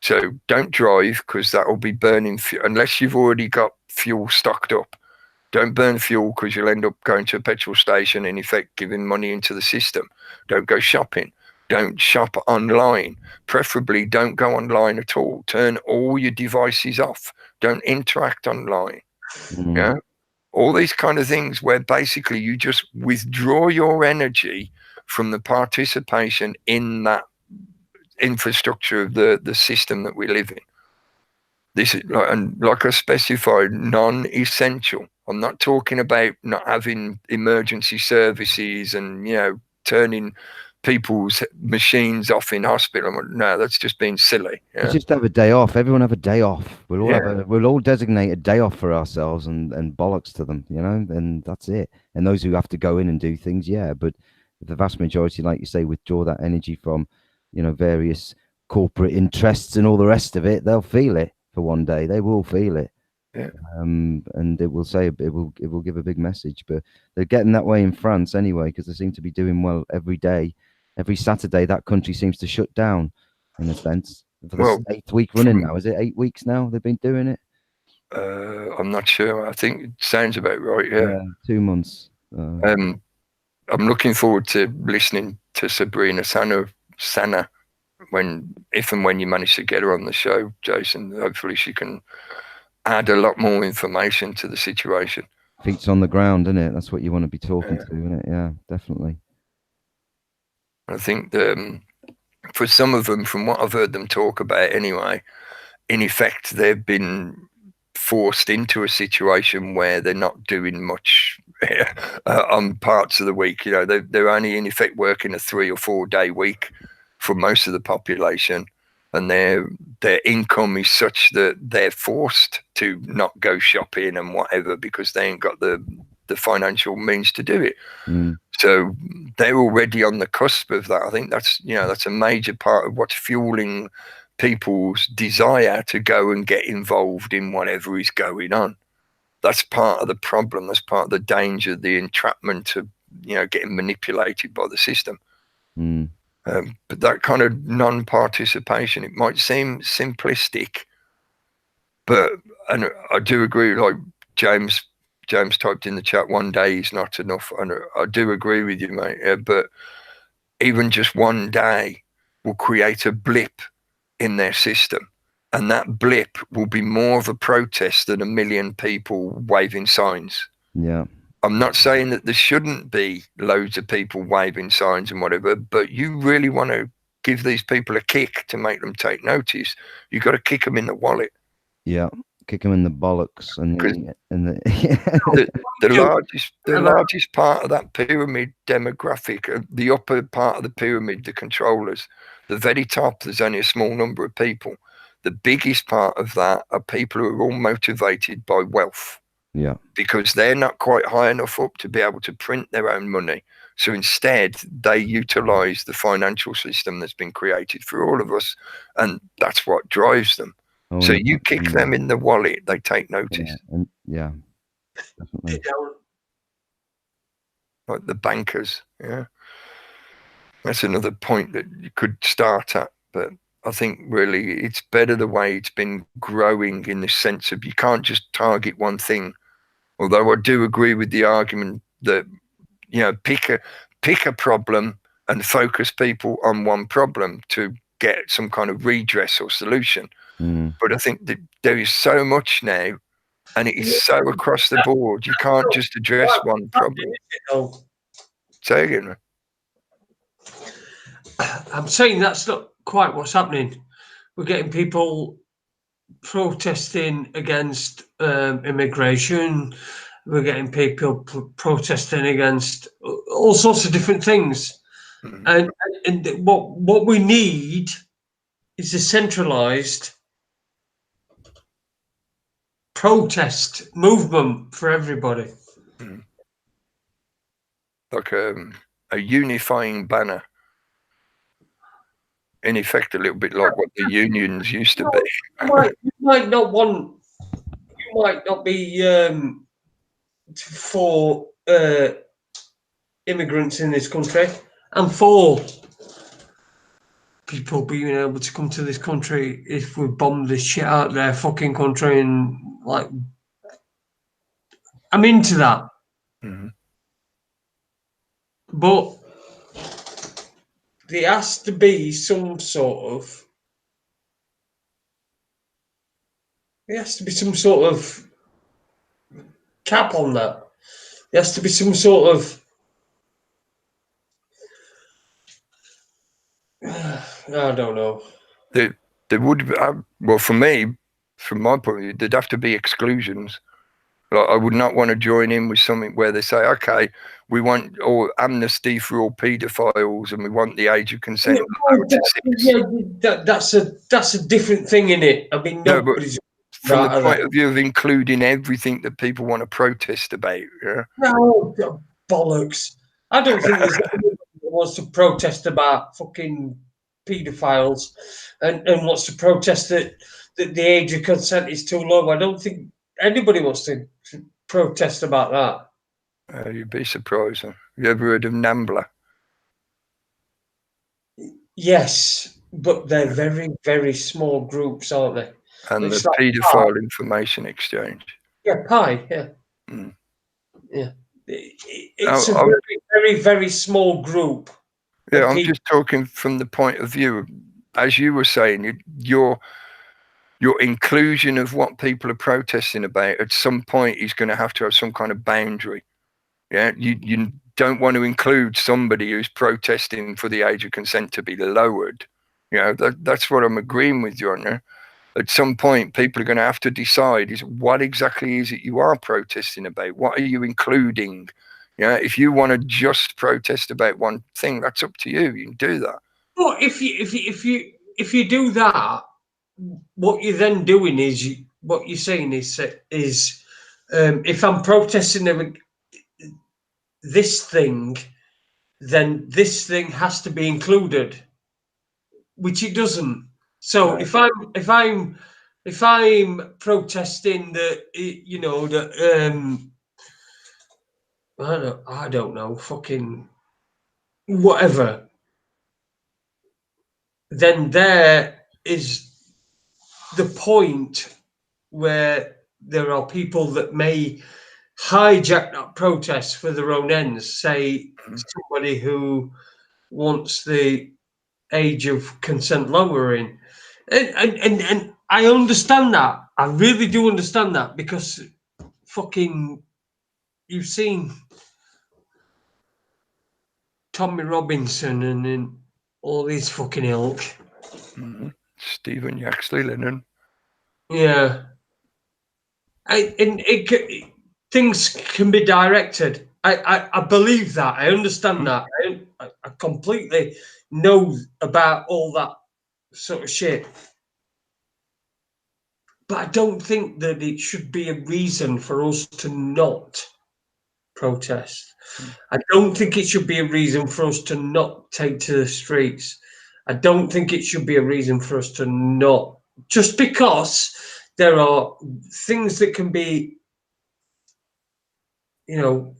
So don't drive, because that will be burning fuel unless you've already got fuel stocked up. Don't burn fuel, because you'll end up going to a petrol station, in effect giving money into the system. Don't go shopping. Don't shop online. Preferably don't go online at all. Turn all your devices off. Don't interact online. Yeah, all these kind of things where basically you just withdraw your energy from the participation in that infrastructure of the system that we live in. This is like I specified, non-essential. I'm not talking about not having emergency services and, you know, turning people's machines off in hospital. No, that's just being silly. Yeah? Let's just have a day off. Everyone have a day off. We'll all Yeah. we'll all designate a day off for ourselves and bollocks to them, you know, and that's it. And those who have to go in and do things, yeah, but the vast majority, like you say, withdraw that energy from, you know, various corporate interests and all the rest of it. They'll feel it for one day. They will feel it. Yeah. And it will say it will give a big message. But they're getting that way in France anyway, because they seem to be doing well every day. Every Saturday, that country seems to shut down, in a sense. For the 8th week running now, is it 8 weeks now they've been doing it? I'm not sure. I think it sounds about right. Yeah. 2 months. I'm looking forward to listening to Sabrina Sana if and when you manage to get her on the show, Jason. Hopefully she can add a lot more information to the situation. Feet on the ground, isn't it? That's what you want to be talking to, isn't it? Yeah, definitely. I think for some of them, from what I've heard them talk about anyway, in effect, they've been forced into a situation where they're not doing much on parts of the week. You know, they're only in effect working a 3 or 4 day week for most of the population, and their income is such that they're forced to not go shopping and whatever, because they ain't got the financial means to do it. So they're already on the cusp of that. I think that's a major part of what's fueling people's desire to go and get involved in whatever is going on. That's part of the problem. That's part of the danger, the entrapment of, getting manipulated by the system. But that kind of non-participation, it might seem simplistic, and I do agree, like James typed in the chat, one day is not enough. And I do agree with you, mate. But even just one day will create a blip in their system. And that blip will be more of a protest than 1 million people waving signs. Yeah. I'm not saying that there shouldn't be loads of people waving signs and whatever, but you really want to give these people a kick to make them take notice. You've got to kick them in the wallet. Yeah. Kick them in the bollocks and the largest part of that pyramid demographic, the upper part of the pyramid, the controllers, the very top, there's only a small number of people. The biggest part of that are people who are all motivated by wealth. Yeah. Because they're not quite high enough up to be able to print their own money. So instead, they utilize the financial system that's been created for all of us, and that's what drives them. So you kick them in the wallet, they take notice. Yeah, definitely. Like the bankers, yeah. That's another point that you could start at, but I think really it's better the way it's been growing, in the sense of you can't just target one thing. Although I do agree with the argument that, pick a problem and focus people on one problem to get some kind of redress or solution. But I think that there is so much now, and it is so across the board. You can't just address one problem. Say again. I'm saying that's not quite what's happening. We're getting people protesting against immigration. We're getting people protesting against all sorts of different things. And what we need is a centralized protest movement for everybody. Like a unifying banner. in effect a little bit like what the unions used to be. You might not want. You might not be for immigrants in this country and for people being able to come to this country if we bomb this shit out of their fucking country, and like, I'm into that. Mhm. But there has to be some sort of cap on that. There has to be some sort of I don't know. There would be, well, for me, from my point of view, there'd have to be exclusions. Like, I would not want to join in with something where they say, okay, we want all amnesty for all paedophiles and we want the age of consent. That's a different thing, in it. I mean, nobody's from the point of view of including everything that people want to protest about. Yeah. No, bollocks. I don't think there's anyone that wants to protest about fucking paedophiles and wants to protest that the age of consent is too low. I don't think anybody wants to protest about that. You'd be surprised. Huh? You ever heard of NAMBLA? Yes, but they're very, very small groups, aren't they? And it's the like paedophile information exchange. Yeah, Pi, yeah. Mm. Yeah. It's a very, very, very small group. Yeah, I'm just talking from the point of view, as you were saying, your inclusion of what people are protesting about at some point is going to have some kind of boundary. Yeah, you don't want to include somebody who's protesting for the age of consent to be lowered. You know, that's what I'm agreeing with you on there. At some point, people are going to have to decide what exactly is it you are protesting about? What are you including? Yeah, if you want to just protest about one thing, that's up to you. You can do that. But if you do that, what you're then doing is what you're saying is if I'm protesting this thing, then this thing has to be included, which it doesn't. So Right. if I'm protesting that, you know, that I don't know, fucking whatever, then there is the point where there are people that may hijack that protest for their own ends. Say somebody who wants the age of consent lowering, and I understand that. I really do understand that, because fucking you've seen Tommy Robinson and all these fucking ilk. Mm-hmm. Stephen Yaxley Lennon. Yeah. Things can be directed. I believe that. I understand that. I completely know about all that sort of shit. But I don't think that it should be a reason for us to not protest. I don't think it should be a reason for us to not take to the streets. I don't think it should be a reason for us to not, just because there are things that can be, you know,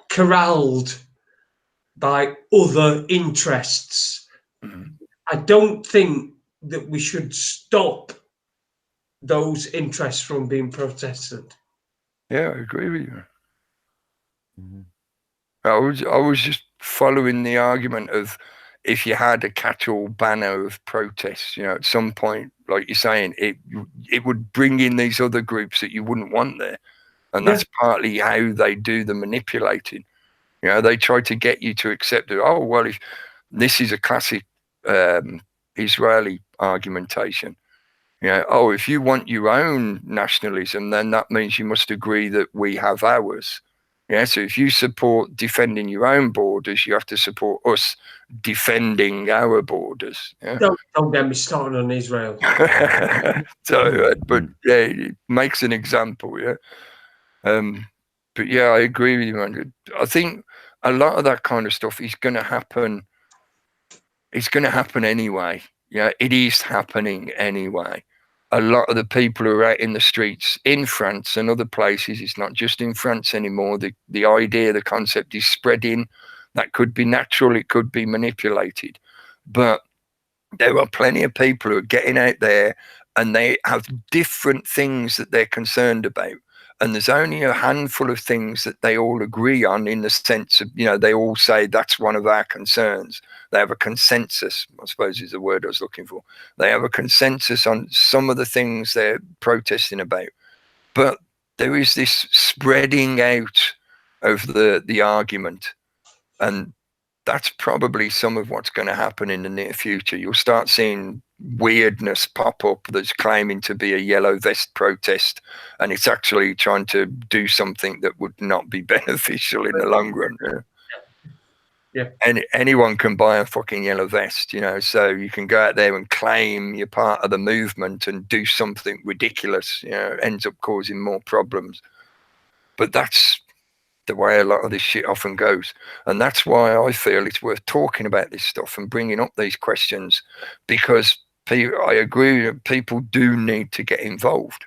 corralled by other interests. Mm-hmm. I don't think that we should stop those interests from being protested. Yeah, I agree with you. Mhm. I was just following the argument of, if you had a catch-all banner of protests, you know, at some point, like you're saying, it would bring in these other groups that you wouldn't want there. And that's partly how they do the manipulating. You know, they try to get you to accept it. Oh, well, if this is a classic Israeli argumentation. You know, oh, if you want your own nationalism, then that means you must agree that we have ours. Yeah, so if you support defending your own borders, you have to support us defending our borders. Yeah? Don't get me started on Israel. So, but yeah, it makes an example. Yeah, but yeah, I agree with you, man. I think a lot of that kind of stuff is going to happen. It's going to happen anyway. Yeah, it is happening anyway. A lot of the people who are out in the streets in France and other places, it's not just in France anymore. The idea, the concept is spreading. That could be natural, it could be manipulated. But there are plenty of people who are getting out there and they have different things that they're concerned about. And there's only a handful of things that they all agree on, in the sense of, you know, they all say that's one of our concerns. They have a consensus, I suppose is the word I was looking for. They have a consensus on some of the things they're protesting about. But there is this spreading out of the argument. And that's probably some of what's going to happen in the near future. You'll start seeing weirdness pop up that's claiming to be a yellow vest protest, and it's actually trying to do something that would not be beneficial in the long run. Yeah. And anyone can buy a fucking yellow vest, you know, so you can go out there and claim you're part of the movement and do something ridiculous, you know, ends up causing more problems. But that's the way a lot of this shit often goes. And that's why I feel it's worth talking about this stuff and bringing up these questions, because I agree that people do need to get involved.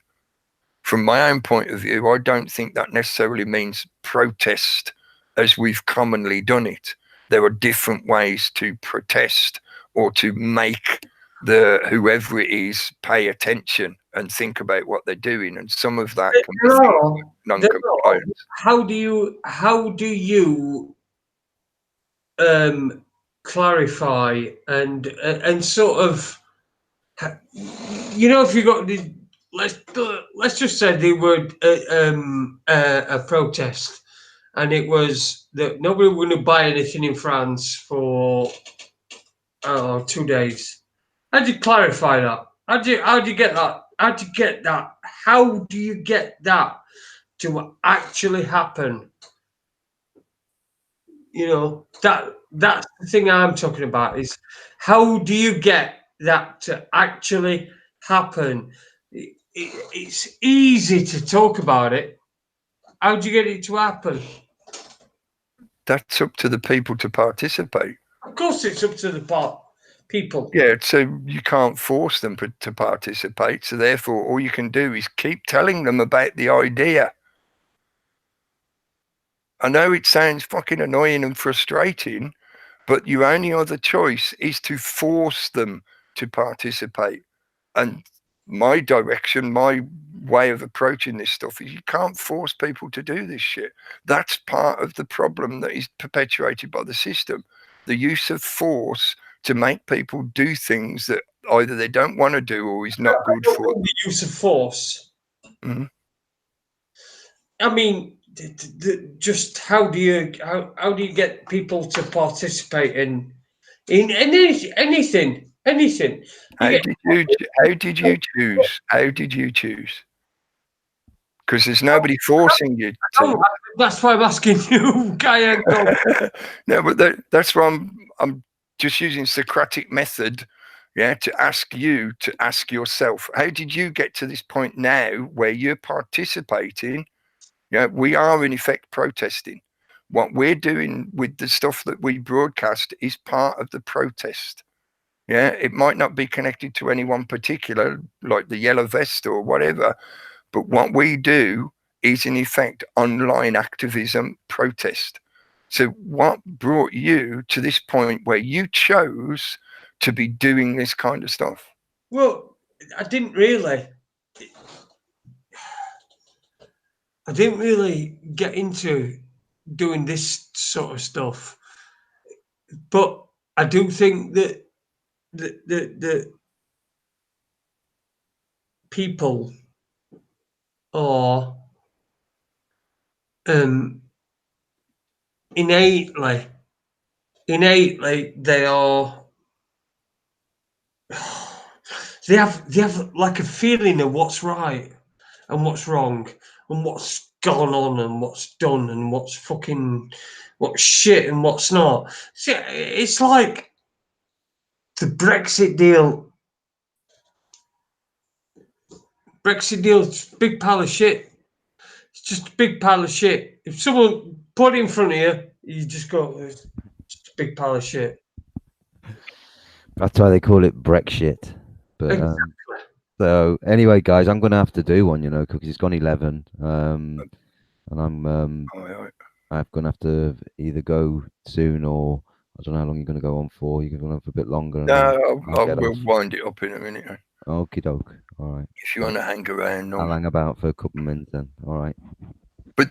From my own point of view, I don't think that necessarily means protest as we've commonly done it. There are different ways to protest or to make whoever it is pay attention and think about what they're doing, and some of that can be non-compliance. How do you clarify and sort of, you know, if you got the, let's just say they were a protest, and it was that nobody was going to buy anything in France for 2 days. How do you clarify that? How do you get that? How do you get that? How do you get that to actually happen? You know, that's the thing I'm talking about, is how do you get that to actually happen? It's easy to talk about it. How do you get it to happen? That's up to the people to participate. Of course, it's up to the people. Yeah, so you can't force them to participate. So therefore, all you can do is keep telling them about the idea. I know it sounds fucking annoying and frustrating, but your only other choice is to force them to participate. And my direction, my way of approaching this stuff is you can't force people to do this shit. That's part of the problem that is perpetuated by the system. The use of force to make people do things that either they don't want to do or is not good for them. The use of force. Mm-hmm. I mean, just how do you get people to participate in anything? How did you choose? Because there's nobody forcing you to. That's why I'm asking you, Guy. No, but that's why I'm just using Socratic method, yeah, to ask you to ask yourself, how did you get to this point now where you're participating? Yeah, we are in effect protesting. What we're doing with the stuff that we broadcast is part of the protest. Yeah, it might not be connected to anyone particular, like the yellow vest or whatever, but what we do is in effect online activism protest. So what brought you to this point where you chose to be doing this kind of stuff? Well, I didn't really get into doing this sort of stuff, but I do think that the people are innately they are they have like a feeling of what's right and what's wrong and what's gone on and what's done and what's shit and what's not. See, it's like the Brexit deal. Brexit deal's a big pile of shit. It's just a big pile of shit. If someone put it in front of you, You just got just a big pile of shit. That's why they call it Brexit. But Exactly. so anyway, guys, I'm gonna have to do one, you know, because it's gone 11. And I'm I'm gonna have to either go soon, or I don't know how long you're gonna go on for. You're gonna have a bit longer. And No, I'll I get will off. wind it up in a minute. Okie doke. All right. If you want to hang around, I'll hang about for a couple of minutes then. All right. But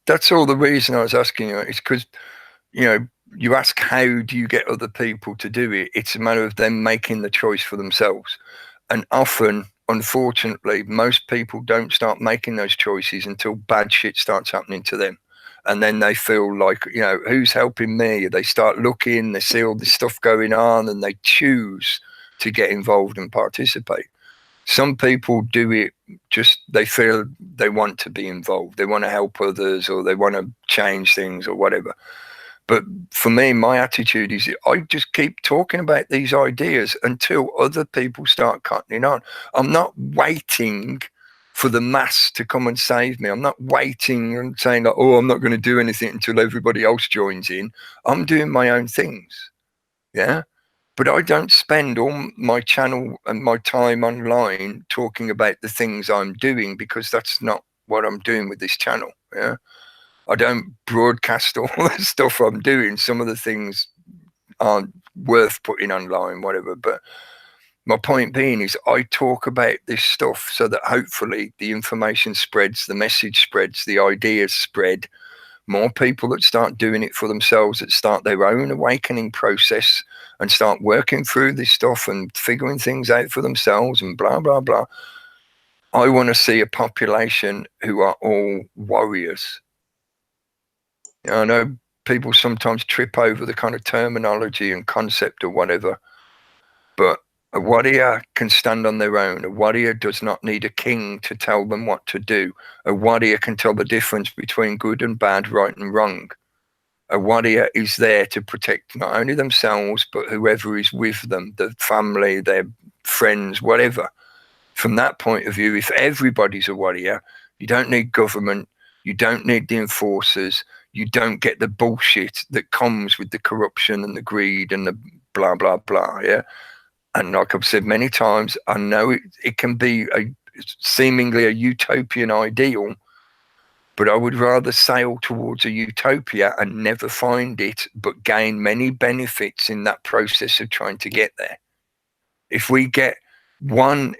that's all the reason I was asking you. It's because, you know, you ask how do you get other people to do it? It's a matter of them making the choice for themselves. And often, unfortunately, most people don't start making those choices until bad shit starts happening to them. And then they feel like, you know, who's helping me? They start looking, they see all this stuff going on, and they choose to get involved and participate. Some people do it just, they feel they want to be involved. They want to help others, or they want to change things or whatever. But for me, my attitude is I just keep talking about these ideas until other people start cutting on. I'm not waiting for the mass to come and save me. I'm not waiting and saying, like, oh, I'm not going to do anything until everybody else joins in. I'm doing my own things. Yeah. But I don't spend all my channel and my time online talking about the things I'm doing, because that's not what I'm doing with this channel. Yeah. I don't broadcast all the stuff I'm doing. Some of the things aren't worth putting online, whatever. But my point being is I talk about this stuff so that hopefully the information spreads, the message spreads, the ideas spread. More people that start doing it for themselves, that start their own awakening process and start working through this stuff and figuring things out for themselves and blah, blah, blah. I want to see a population who are all warriors. I know people sometimes trip over the kind of terminology and concept or whatever, but a warrior can stand on their own. A warrior does not need a king to tell them what to do. A warrior can tell the difference between good and bad, right and wrong. A warrior is there to protect not only themselves, but whoever is with them, the family, their friends, whatever. From that point of view, if everybody's a warrior, you don't need government, you don't need the enforcers, you don't get the bullshit that comes with the corruption and the greed and the blah, blah, blah, yeah? And like I've said many times, I know it can be seemingly a utopian ideal, but I would rather sail towards a utopia and never find it, but gain many benefits in that process of trying to get there. If we get one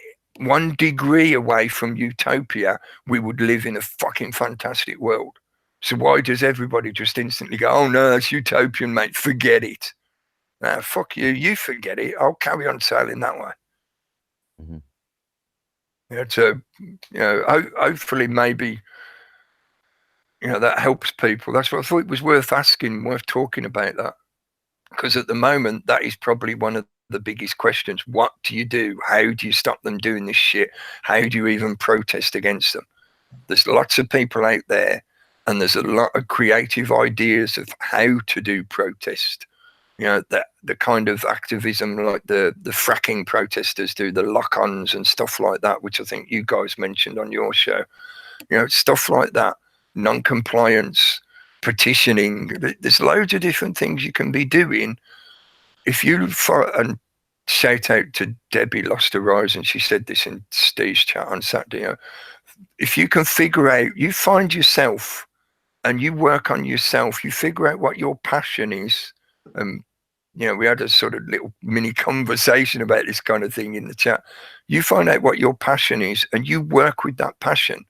degree away from utopia, we would live in a fucking fantastic world. So why does everybody just instantly go, oh no, that's utopian, mate, forget it? Nah, fuck you, you forget it. I'll carry on sailing that way. Mm-hmm. Yeah, so, you know, hopefully maybe, you know, that helps people. That's what I thought it was worth asking, worth talking about that. Because at the moment, that is probably one of the biggest questions. What do you do? How do you stop them doing this shit? How do you even protest against them? There's lots of people out there, and there's a lot of creative ideas of how to do protest. You know, the kind of activism like the fracking protesters do, the lock-ons and stuff like that, which I think you guys mentioned on your show. You know, stuff like that, non-compliance, petitioning. There's loads of different things you can be doing. If you, and shout out to Debbie Lost Horizon, she said this in Steve's chat on Saturday, you know, if you can figure out, you find yourself and you work on yourself, you figure out what your passion is. You know, we had a sort of little mini conversation about this kind of thing in the chat. You find out what your passion is and you work with that passion.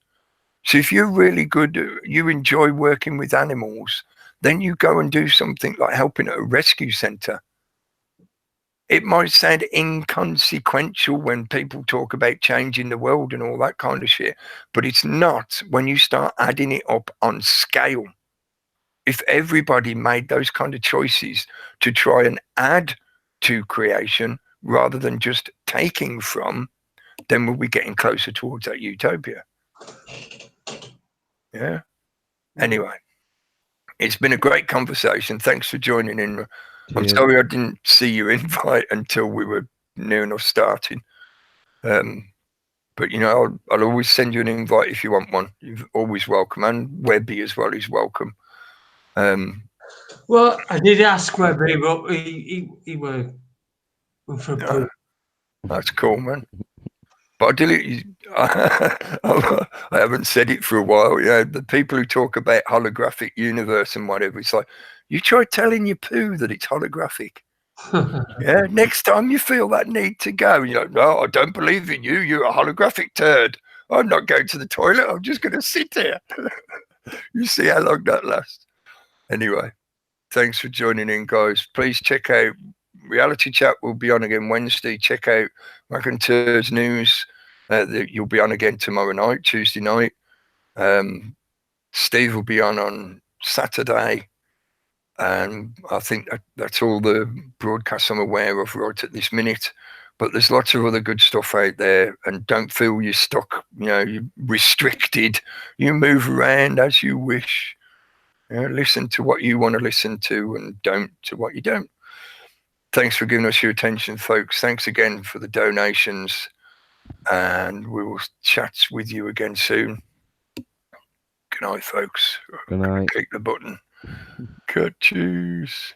So if you're really good, you enjoy working with animals, then you go and do something like helping at a rescue center. It might sound inconsequential when people talk about changing the world and all that kind of shit, but it's not when you start adding it up on scale. If everybody made those kind of choices to try and add to creation rather than just taking from, then we'll be getting closer towards that utopia. Yeah. Anyway, it's been a great conversation. Thanks for joining in. I'm sorry I didn't see your invite until we were near enough starting. But, you know, I'll always send you an invite if you want one. You're always welcome. And Webby as well is welcome. Well, I did ask whether he were for a Yeah, poo. that's cool, man. But I haven't said it for a while. You know, the people who talk about holographic universe and whatever, it's like, you try telling your poo that it's holographic. Yeah, next time you feel that need to go, you're like, no, I don't believe in you. You're a holographic turd. I'm not going to the toilet. I'm just going to sit here. You see how long that lasts. Anyway, thanks for joining in, guys. Please check out Reality Chat. Will be on again Wednesday. Check out Raconteur's News. You'll be on again tomorrow night, Tuesday night. Steve will be on Saturday. And I think that's all the broadcasts I'm aware of right at this minute. But there's lots of other good stuff out there, and don't feel you're stuck, you're restricted. You move around as you wish. Listen to what you want to listen to and don't to what you don't. Thanks for giving us your attention, folks. Thanks again for the donations, and we will chat with you again soon. Good night, folks. Good night. Click the button. Cut, choose.